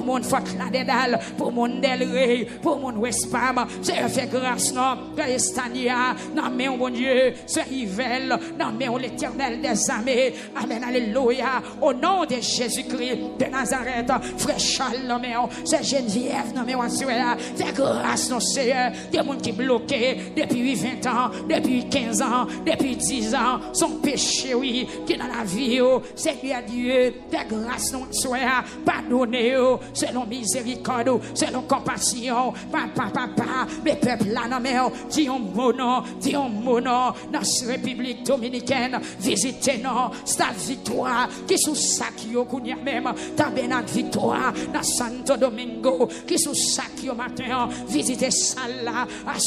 mon Fort Lauderdale, pour mon Delray, pour mon West Palm, Seigneur fais grâce non, frère Estania, non mais mon Dieu, Sœur Yvelle, non mais l'Éternel des armées, amen, alléluia, au nom de Jésus-Christ de Nazareth, frère Charles, non mais c'est Geneviève, non mais on se fais grâce, non Seigneur, des gens qui bloqués depuis 20 ans, depuis 15 ans, depuis 10 ans, son péché, oui, qui est dans la vie, Seigneur Dieu, fais grâce, non Seigneur, pardonnez, selon miséricorde, selon compassion, papa, mes peuples là, non mais dis un mot non, dans cette République dominicaine, visitez-nous, Stade Victoire, qui sous Sakio Kounia même, Tabernacle Victoire, dans Santo Domingo, qui sous Sakio matin, visitez Sala, à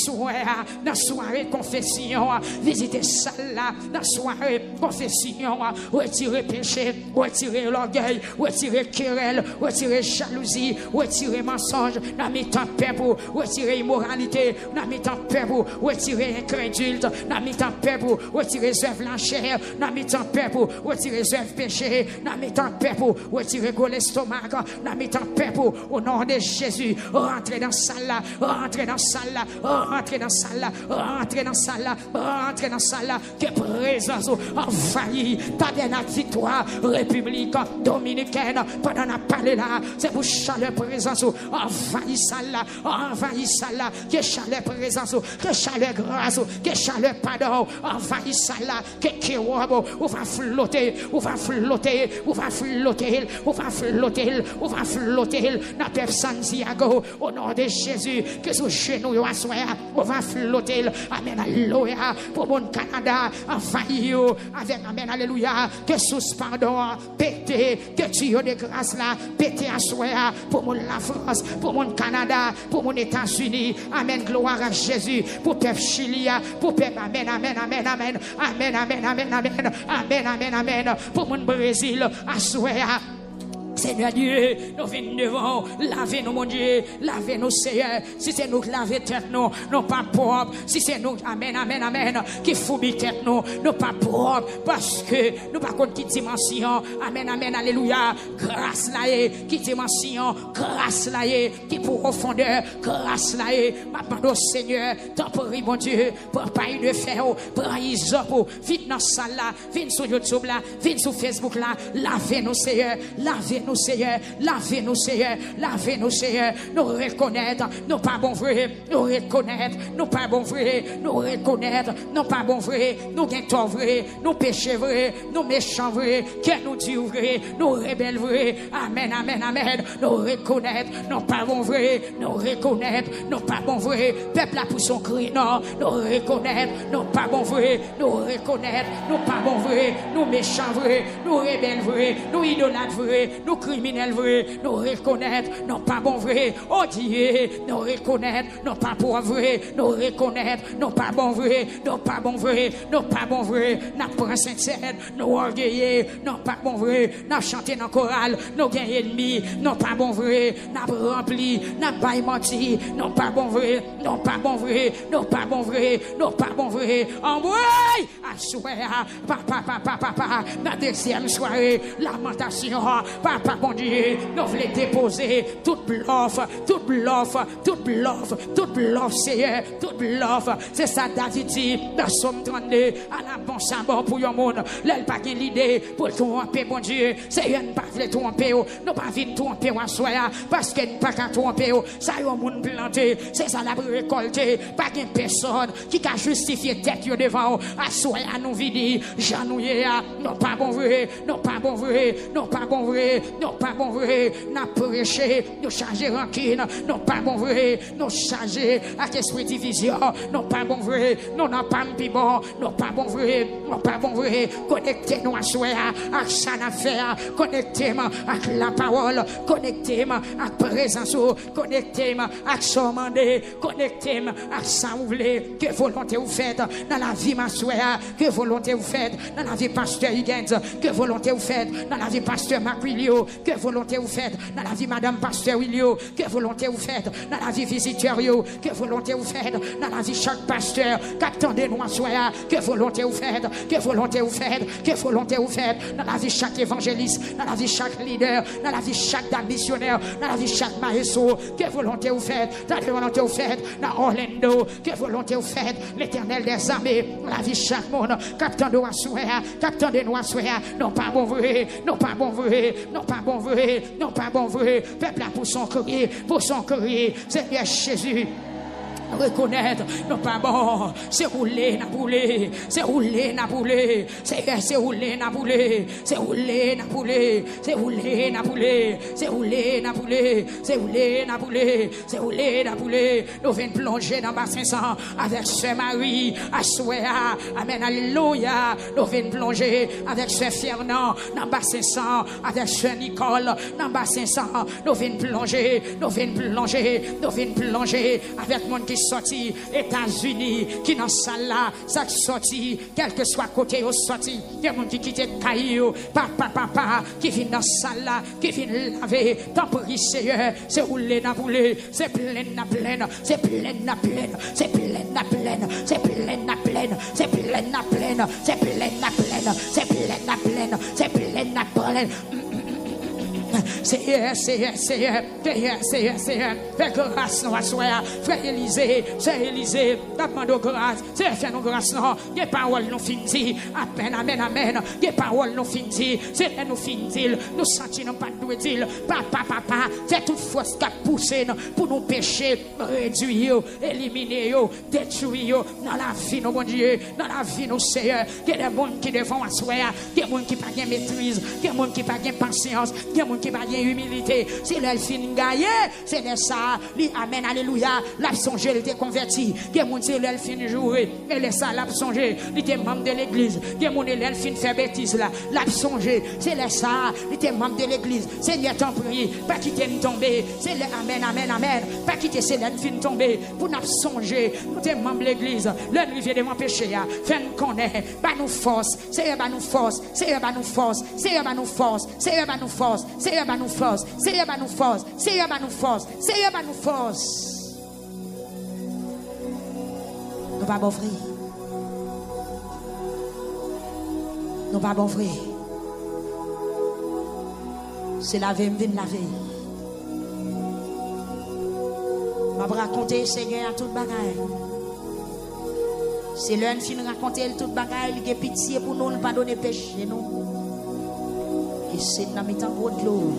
soirée confession, visitez Sala, dans soirée confession, retirer péché, retirer l'orgueil, retirer querelle, retirer jalousie, retirer mensonge, dans mes temps peuple, retirer immoralité, dans mes temps peuple, retirer incrédule, dans mes temps peuple, retirer œuvre blanchée, dans mes temps peuple, retirer œuvre péché, dans mes temps peuple, retirer gros l'estomac, dans mes temps peuple, au nom de Jésus, rentrez dans salle là, rentrez dans salle là, rentrez dans salle là, rentrez dans salle là, rentrez dans salle là, que présence envahit, Tabernacle Victoire, République dominicaine, pendant la parler là, c'est pour chaleur présence, envahit salle là, que chaleur présence, que chaleur grâce, que chaleur pardon, envahit salle là, que on va flotter, dans peuple Santiago, au nom de Jésus, que sous genou on va flotter, amen, alléluia, pour mon Canada, envahi avec amen, alléluia, que suspendons, pété, que tuyau de grâce là, pété à soya, pour mon la France, pour mon Canada, pour mon États-Unis, amen, gloire à Jésus, pour peuple Chili, pour peuple, amen, amen, pour mon Brésil, à soya. Seigneur Dieu, nous venons devant, lavez-nous, mon Dieu, lavez-nous, Seigneur. Si c'est nous qui lavez tête, nous, non pas propre. Si c'est nous, amen, qui foubit tête, nous, non pas propre. Parce que nous pas contre qui dimension, amen, alléluia. Grâce là, qui dimension, grâce là, qui profondeur, grâce là, maintenant, Seigneur, temporaire, mon Dieu, pour pas de fer, prends Isop, viens dans la salle là, viens sur YouTube là, viens sur Facebook là, lavez-nous, Seigneur, lavez-nous, Seigneur, lavez-nous, Seigneur, lavez-nous, Seigneur, nous reconnaître, nous pas bon vrai, nous reconnaître, nous pas bon vrai, nous reconnaître, nous pas bon vrai, nous gagnons vrai, nous péchons vrai, nous méchants vrai, que nous disons vrai, nous rebelles vrai, amen, nous reconnaître, nous pas bon vrai, nous reconnaître, nous pas bon vrai, peuple a pour son cri, non, nous reconnaître, nous pas bon vrai, nous reconnaître, nous pas bon vrai, nous méchants vrai, nous rebelles vrai, nous idolâtres vrai, nous criminels vrai, nous reconnaître, non pas bon vrai, oh Dieu, nous reconnaître, non pas pour vrai, nous reconnaître, non pas bon vrai, non pas bon vrai, non pas bon vrai, n'a pas sincère, nous orgueillés, non pas bon vrai, n'a chanté dans chorale, nous gagnons ennemi, non pas bon vrai, n'a rempli, n'a pas menti, non pas bon vrai, non pas bon vrai, non pas bon vrai, non pas bon vrai, en vrai, à souhait, papa, la deuxième soirée, lamentation, papa, Papa, bon Dieu, nous voulons déposer toute bluff, toute bluff, toute bluff, toute bluff, Seigneur, toute bluff. C'est ça, David dit, dans Somme 32, à la bon sabot pour yon monde. L'elle pas l'idée pour tromper, bon Dieu. Seigneur, nous pas voulons tromper, nous pas voulons tromper, parce que nous pas qu'à tromper, ça yon monde planté, c'est ça la récolté, pas qu'une personne qui a justifié tête devant, à soya nous vidi, janouye, non pas bon vrai, non pas bon vrai, non pas bon vrai, non pas bon vrai, n'a prêché, nous changer rancune, non pas bon vrai, nous changer à esprit division, non pas bon vrai, non n'a pas plus bon, non pas bon vrai, non pas bon vrai, connectez-nous à soya, à ça affaire, connectez-moi avec la parole, connectez-moi avec présence, connectez-moi avec son mandé, connectez-moi avec ça vous voulez, que volonté vous faites dans la vie ma soya, que volonté vous faites dans la vie pasteur Higgins, que volonté vous faites dans la vie pasteur Macquilio, que volonté vous faites dans la vie madame pasteur Willio, que volonté vous faites dans la vie visiteur yo, que volonté vous faites dans la vie chaque pasteur, qu'attendez-nous à soya, que volonté vous faites, que volonté vous faites, que volonté vous faites dans la vie chaque évangéliste, dans la vie chaque leader, dans la vie chaque dame missionnaire, dans la vie chaque maestro, que volonté vous faites, dans la volonté vous faites dans Orlando, que volonté vous faites, l'éternel des armées, dans la vie chaque monde, qu'attendez-nous à soya, qu'attendez-nous à soya, non pas bon vrai, non pas bon vrai, non pas bon vrai, non pas bon vrai, peuple là pour son courrier, Seigneur Jésus. Reconnaître, non pas bon, c'est rouler, n'a boulé, c'est rouler, n'a boulé, c'est rouler, n'a boulé, c'est rouler, n'a boulé, c'est rouler, n'a boulé, c'est rouler, n'a boulé, c'est rouler, n'a boulé, c'est rouler, n'a boulé. Nous venons plonger dans bassin sang avec Sœur Marie, à Souéa, amen, alléluia. Nous venons plonger avec Sœur Fernand dans bassin sang, avec Sœur Nicole dans bassin sang. Nous venons plonger, nous venons plonger, nous venons plonger avec mon qui sorti États-Unis qui dans salle là ça sorti quel que soit côté au sorti il y a monde qui quitte caillou papa qui vient dans salle là qui vient laver tant pour Seigneur c'est rouler na bouler c'est plein na pleine c'est plein na pleine c'est plein na pleine c'est plein na pleine c'est plein na pleine c'est plein na pleine c'est plein na pleine c'est plein na pleine. Seigneur, fais grâce nous à soi, frère Élisée, demande grâce, Seigneur, fais nous grâce nous, des paroles nous finissent, amen, des paroles nous finissent, Seigneur nous finissent, nous sentis pas de dire, papa, fais toute force qui a poussé pour nous pécher, réduire, éliminer, détruire dans la vie, nos bon Dieu, dans la vie, nos Seigneur, il y a des gens qui devant à soi, il y a des gens qui n'ont pas de maîtrise, il y a des gens qui n'ont pas de patience, il y a des gens qui n'ont pas de humilité. C'est leur fin gagné, c'est de ça. Amen, alléluia. L'a songé, il était converti. Il y a des gens qui leur fin jouer. Et les ça, l'a songé. Il était membre de l'église. Il y a des gens qui leur fin faire bêtise là. L'a songé. C'est les ça. Il était membre de l'église. Seigneur, t'en prie. Pas quitter nous tomber. C'est le amen. Pas quitter c'est leur fin tomber. Pour nous songer. Nous sommes membres de l'église. L'un rivière de mon péché. Fait nous connaître. Pas nous force. C'est pas nous force. C'est pas nous force. C'est pas nous force. C'est pas nous force. C'est pas nous force, Seigneur, nous force, Seigneur, nous force, Seigneur, nous force. Nous pas bon frère. Nous pas bon frère. C'est laver, me vient laver. Je vais raconter, Seigneur, à toute bagaille. C'est l'un qui raconter toute bagaille, il y a pitié pour nous, ne pas donner péché, nous. Et c'est dans mes temps de l'eau.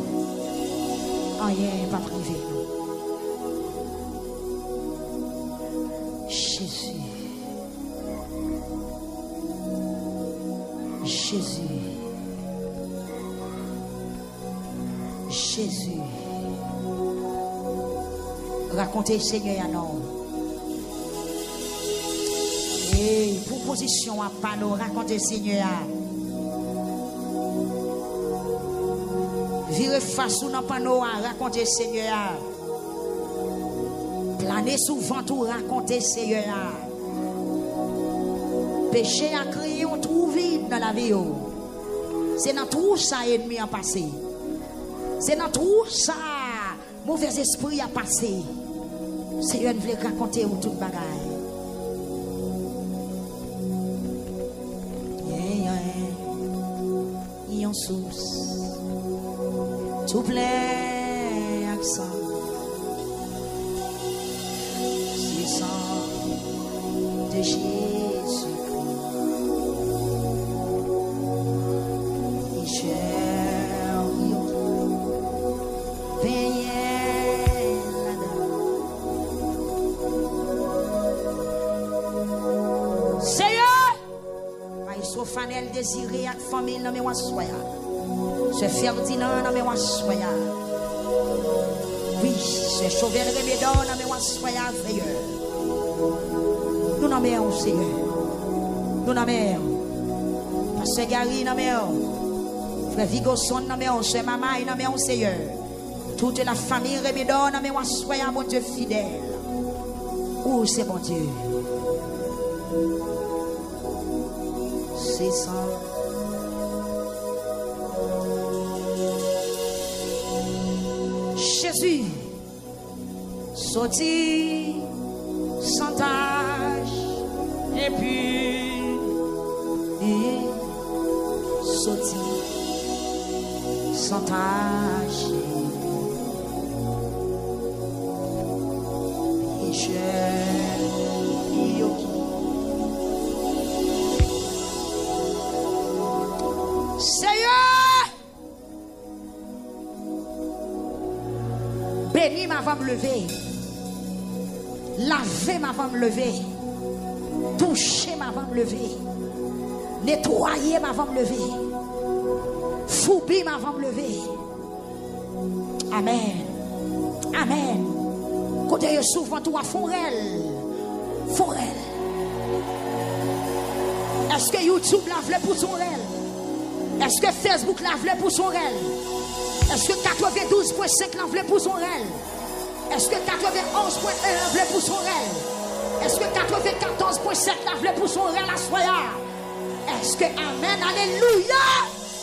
Rien pas privé. Jésus. Racontez Seigneur à nous. Et proposition à panneau, racontez Seigneur. Virez face ou dans panneau, racontez Seigneur. Planez souvent tout, racontez Seigneur. Péché a créé un trou vide dans la vie. C'est dans tout ça ennemi a passé. C'est dans tout ça mauvais esprit a passé. Seigneur veut raconter ou toute bagaille. Il y a une source. tout plein accent. C'est sang de Jésus. Il cher, payé là-dedans. Seigneur, il soit fanel désiré avec famille dans mes soya. Ce Ferdinand dans mes soya. Oui, ce Chauvel Rémédon dans mes soya, Seigneur. Nous nommons Seigneur. Nous nommons Pasteur Gary dans mes Frère Vigosson dans mes Sœur Mamaï dans mes Seigneur. Toute la famille Rémédon dans mes soya, mon Dieu fidèle. Oh, c'est bon Dieu. C'est ça. Jésus sorti sans tâche et puis sorti sans tâche et Seigneur, bénis ma femme lever, laver ma femme lever, toucher ma femme lever, nettoyer ma femme lever, foubi ma femme lever. Amen. Amen. Côté souvent toi Forel. Est-ce que YouTube l'a voulu pour son réel? Est-ce que Facebook l'a voulu pour son réel? Est-ce que 92.5 l'a voulu pour son réel? Est-ce que 91.1 l'a voulu pour son réel? Est-ce que 94.7 l'a voulu pour son réel à soya? Est-ce que Amen, Alléluia,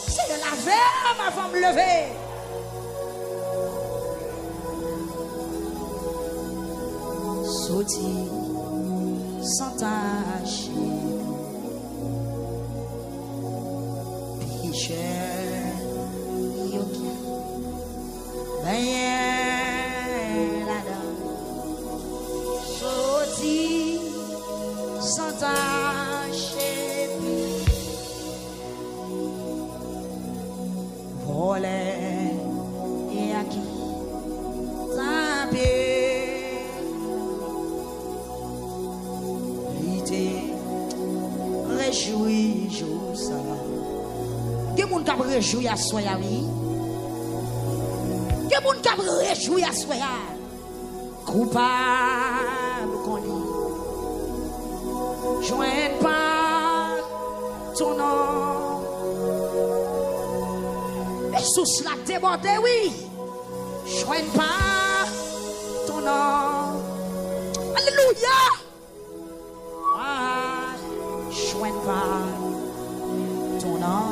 c'est de la verbe avant de me lever? Sauti sans tâche. Sorti sans tâche, voler et à qui taper, l'idée réjouit jour ça. Que moun kap réjoui à soya oui. Que moun kap réjoui à soya. Coupable qu'on dit. Joigne pas ton nom. Et sous la débordé oui. Joigne pas ton nom. Alléluia. Ah, joigne pas ton nom.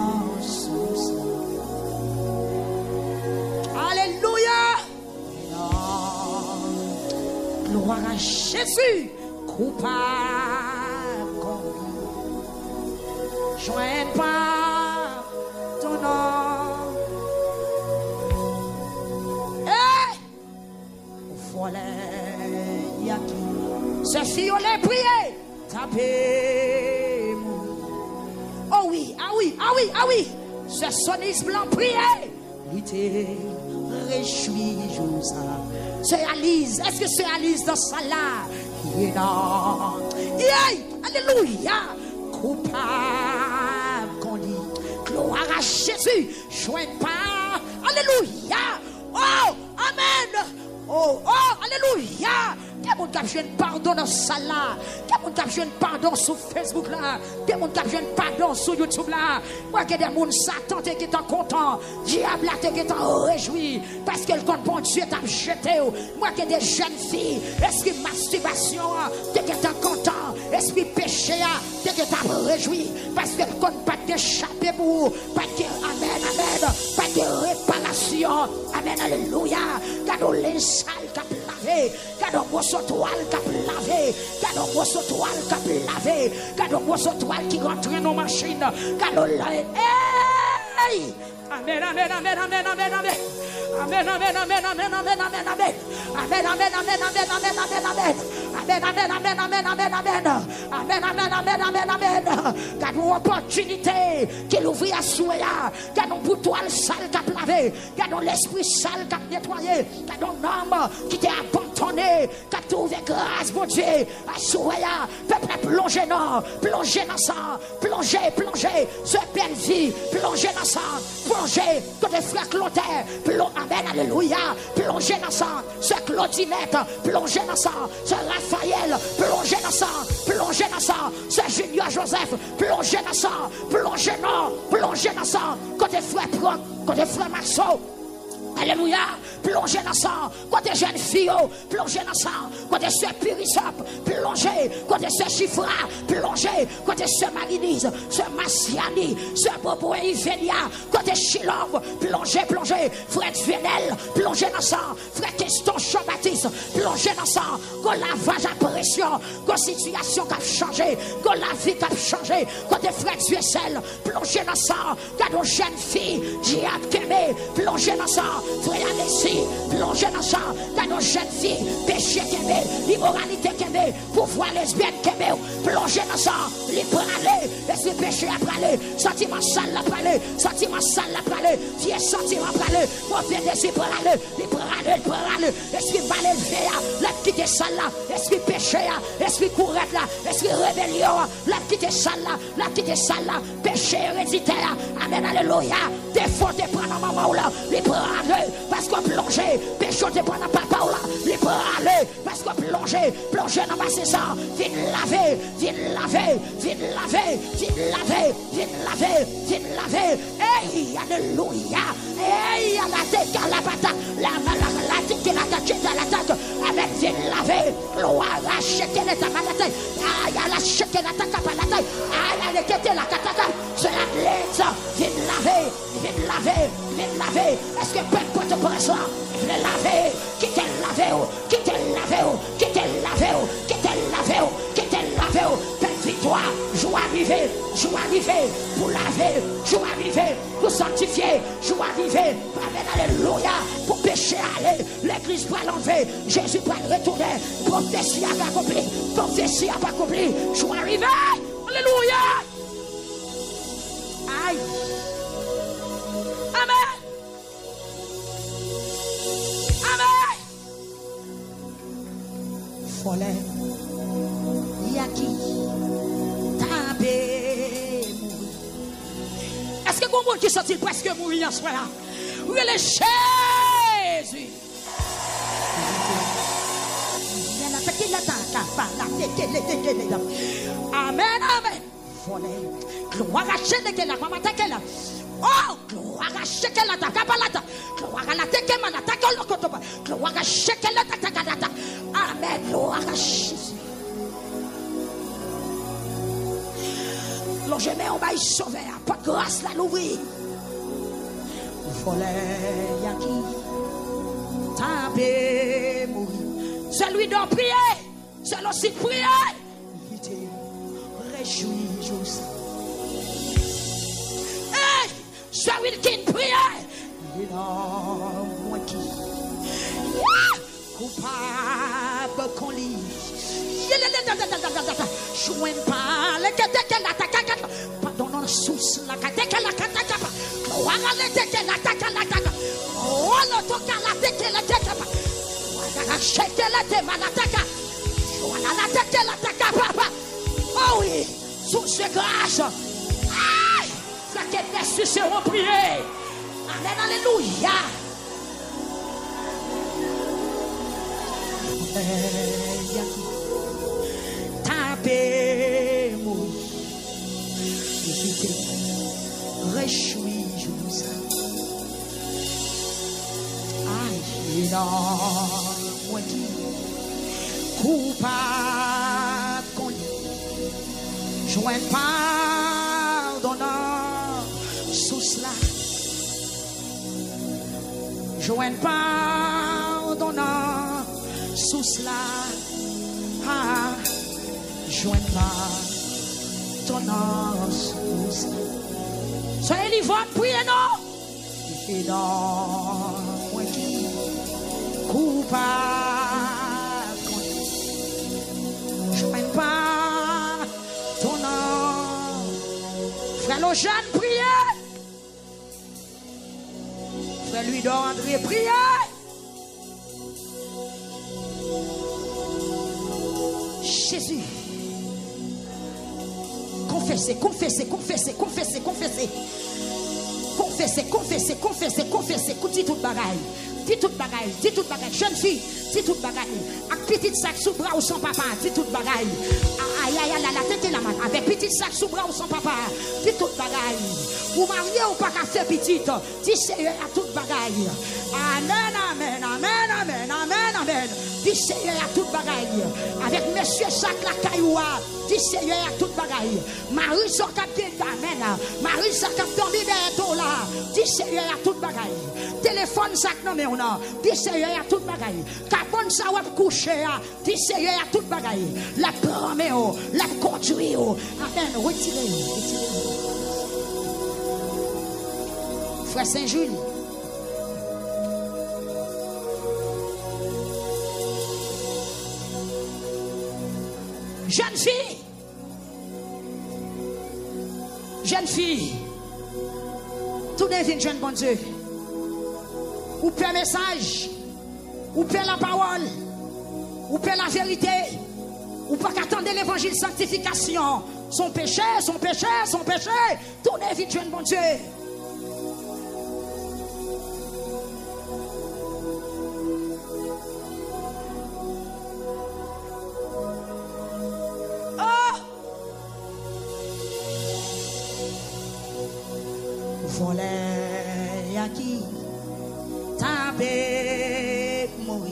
Alléluia. Gloire à Jésus. Coupable. Joigne pas ton nom. Eh. Voilà. Ce fiolet prier. Tapez. Oh oui, ah oui, ah oui, ah oui. Ce sonis blanc prier. Il te réjouit, Josa. C'est Alice. Est-ce que c'est Alice dans ça là? Alléluia. Coupable qu'on dit. Gloire à Jésus. Joigne pas. Alléluia. Oh, amen. Oh, alléluia. Quel monde qui a pardon dans ça là? Quel monde qui a pardon sur Facebook là? Quel monde qui a pardon sur YouTube là? Moi que des monde Satan qui est content, diable qui est réjoui parce que le compte bon Dieu t'a jeté. Moi que des jeunes filles, esprit masturbation, qui est content, esprit péché, qui est réjoui parce que le compte pas d'échapper pour pas de amen, amen, pas de réparation, amen, alléluia. Quand les sales qui lavé, quand on voit toile qui a lavé, quand on voit toile qui a lavé, quand on voit toile qui rentre dans nos machines, quand on l'a. Hey! Amen, amen, amen, amen, amen, amen. Amen, amen, amen, amen, amen, amen, amen. Amen, amen, amen, amen, amen, amen, amen. Amen, amen, amen, amen, amen, amen. Amen, amen, amen, amen, amen. Quand une opportunité qu'il ouvre à souhait, quand on boutoir sale qui a lavé, quand on l'esprit sale qui a nettoyé, quand on homme qui t'est abandonné, qui a trouvé grâce, mon Dieu, à souhait, peuple a plongé dans ça, plongé, ce belle vie, plongé dans ça, plongé, quand les frères Clotaire, amen, alléluia, plongé dans ça, ce Claudinette, plongé dans ça, ce Raphaël, plongé dans ça, ce Junior Joseph, plongé dans ça, plongé dans ça, quand les frères Marceau, alléluia, plongez dans ça. Quand des jeunes filles, plongez dans ça. Quand des soeurs Purissop, plongez. Quand des soeurs Chifra, plongez. Quand des soeurs Marinise, soeurs Massiani, soeurs Bobo et Yvelia, quand des Chilom, plongez. Frère Venel, plongez dans ça. Frère Queston Jean-Baptiste, plongez dans ça. Quand lavage à pression, quand situation qui a changé, quand la vie qui a changé, quand des frères Duessel, plongez dans ça. Quand nos jeunes filles, Diable Kémé, plongez dans ça. Frère Alexis, plongez dans ça, dans nos jeunes filles, péché qu'aimé, l'immoralité qu'aimé, pouvoir lesbienne qu'aimé, plongez dans ça, libre aller, laissez péché à parler, sentiment sale à parler, vieux sentiment à parler, mauvais désir pour aller, libre aller, esprit mal élevé, la petite sale là, esprit péché, esprit courette là, esprit rébellion, la petite sale là, péché héréditaire, amen, alléluia, défaut de prendre maman là, libre aller. Parce qu'on plongeait, péché de prendre papa là, libre aller, parce qu'on plongeait dans ma saison, viens laver, hey, alléluia, hey, à la tête, à la bataille, la tête, la tête, avec viens laver, gloire, acheter les tamalatailles, aïe, à la chèque, la tête, aïe, à la quête, la cataka, c'est la lettre, viens laver, est-ce que peu importe pour ça, viens laver, qui t'est lavé, belle victoire, joie arriver, pour laver, joie arriver, pour sanctifier, joie arriver, amen, alléluia, pour pécher aller, l'église va l'enlever, Jésus va le retourner, prophétie a pas accompli, joie arriver, alléluia, aïe, amen. Folle, Yaki, Tabé. Est-ce que vous monde qui sont-ils presque mourir en soi là? Oui, le Jésus. Amen. Folle, gloire à Jésus, la maman là. Oh, gloire à Jésus, la tacabalata. Gloire à la tekemanata, gloire à Jésus, la tacabalata. Amen, gloire à Jésus. Je mets en bas sauvé, pas de grâce là l'ouvrir. Folle, Yaki, Tabé, mourir. Celui d'en prier, c'est aussi prier. Réjouis, Joseph. Hey, celui qui prie, il est dans moi qui. Coupable qu'on lit. Joint pas le pardon, non, sous la gloire à l'éteke la taka. Oh, le toka la teke la taka. Voilà, cheke la te manataka. Voilà la teke la taka, papa. Oh oui, sous ce grâce. Aïe, ça qui est dessus, c'est reprier. Amen, alléluia. Tapez moi, réjouis Joseph. Aïe, non, moi qui coupable qu'on lit, joint pardonnant sous cela, joint pardonnant sous cela. Ah, joint pas ton ange. Soyez livrés, priez non. Et non, moi coupable. Je ne pas ton nom. Frère Lojane, priez. Frère Louis d'André, priez. Jésus. Confessez, confessez, confessez, confessez, confessez. Confessez, confessez, confessez, confessez. Dis toute bagaille. Dis toute bagaille. Dis toute bagaille. Jeune fille, dis toute bagaille. Avec petit sac sous bras ou son papa. Dis toute bagaille. Aïe, aïe, aïe, la tête est la main. Avec petit sac sous bras ou son papa. Dis toute bagaille. Vous mariez ou pas qu'à faire petite. Dis Seigneur à toute bagaille. Amen, amen, amen, amen, amen, amen. Dis Seigneur à toute bagaille. Avec monsieur sac la cailloua. Dis Seigneur à toute bagaille. Marie sur cap amen. Marie sur cap dormi bientôt là. Dis Seigneur à toute bagaille. Téléphone sac non mais on a. Dis Seigneur à toute bagaille. Capone ça va coucher. Dis Seigneur à toute bagaille. La promets, la conduit. Amen. Retirez. Frère Saint-Jules. Jeune fille. Jeune fille. Tout devient jeune bon Dieu. Ou paie message. Ou paie la parole. Ou paie la vérité. Ou pas qu'attendre l'évangile sanctification. Son péché, son péché, son péché. Tout devient jeune bon Dieu. Voler à qui t'avais mouru,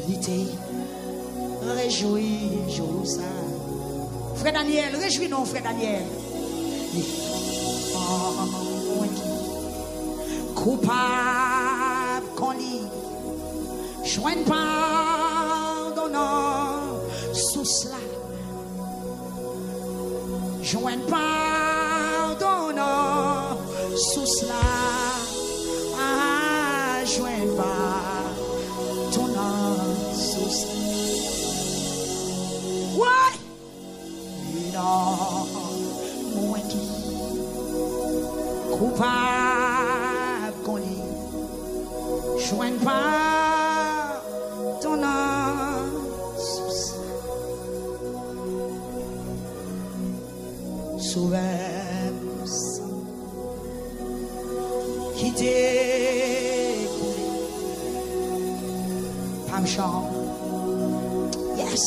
l'été réjouis, jour ça. Frère Daniel, réjouis-nous, frère Daniel. Coupable qu'on lit, joigne pardonnant sous cela, joigne pardonnant sous cela, joigne pardonnant sous cela. Ouais, non, moi qui coupable qu'on lit, joigne pardonnant sous cela. Sauvez-moi sang qui découle par chant. Yes.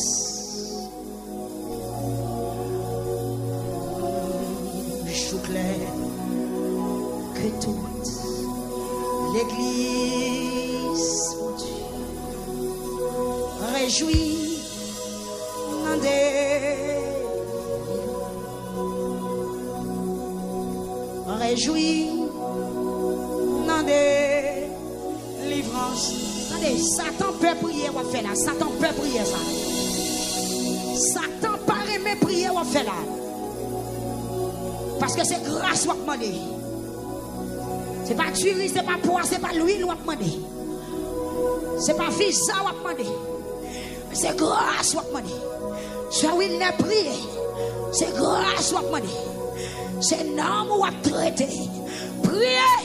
Je clair que toute l'église, mon Dieu, réjouit dans des réjouis dans des livrances. Attendez, Satan peut prier, on va faire là. Satan peut prier ça. Satan pas aimer prier, on va faire là. Parce que c'est grâce qu'on va demander. C'est pas tuerie, c'est pas poids, c'est pas l'huile qu'on va demander. C'est pas visa qu'on va demander. C'est grâce qu'on va demander. C'est l'huile n'est prié. C'est grâce qu'on va demander. C'est nom ou à traiter. Priez.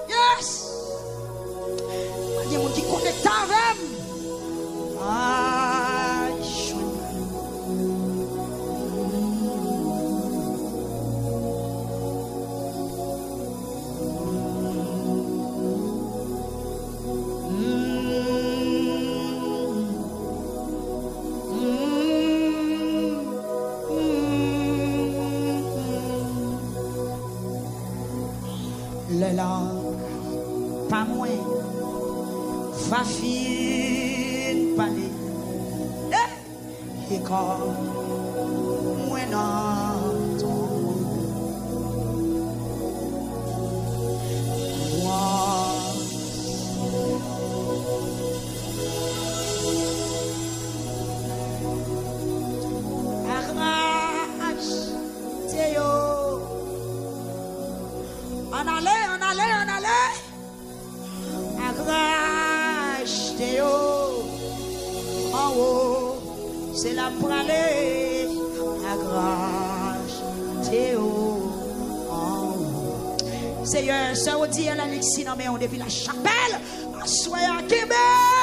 Yes. Il y a des gens qui connectent avec. Le langue, pas moins, va fin parler. Et comme moi n'entends moi. Arrache, Théo. En allez, en allez, en allez. Arrache. en haut, c'est la pralée, la grâce, Théo en haut. Seigneur, ça vous dit à l'Alexis, non mais on depuis la chapelle, soyez à Québec.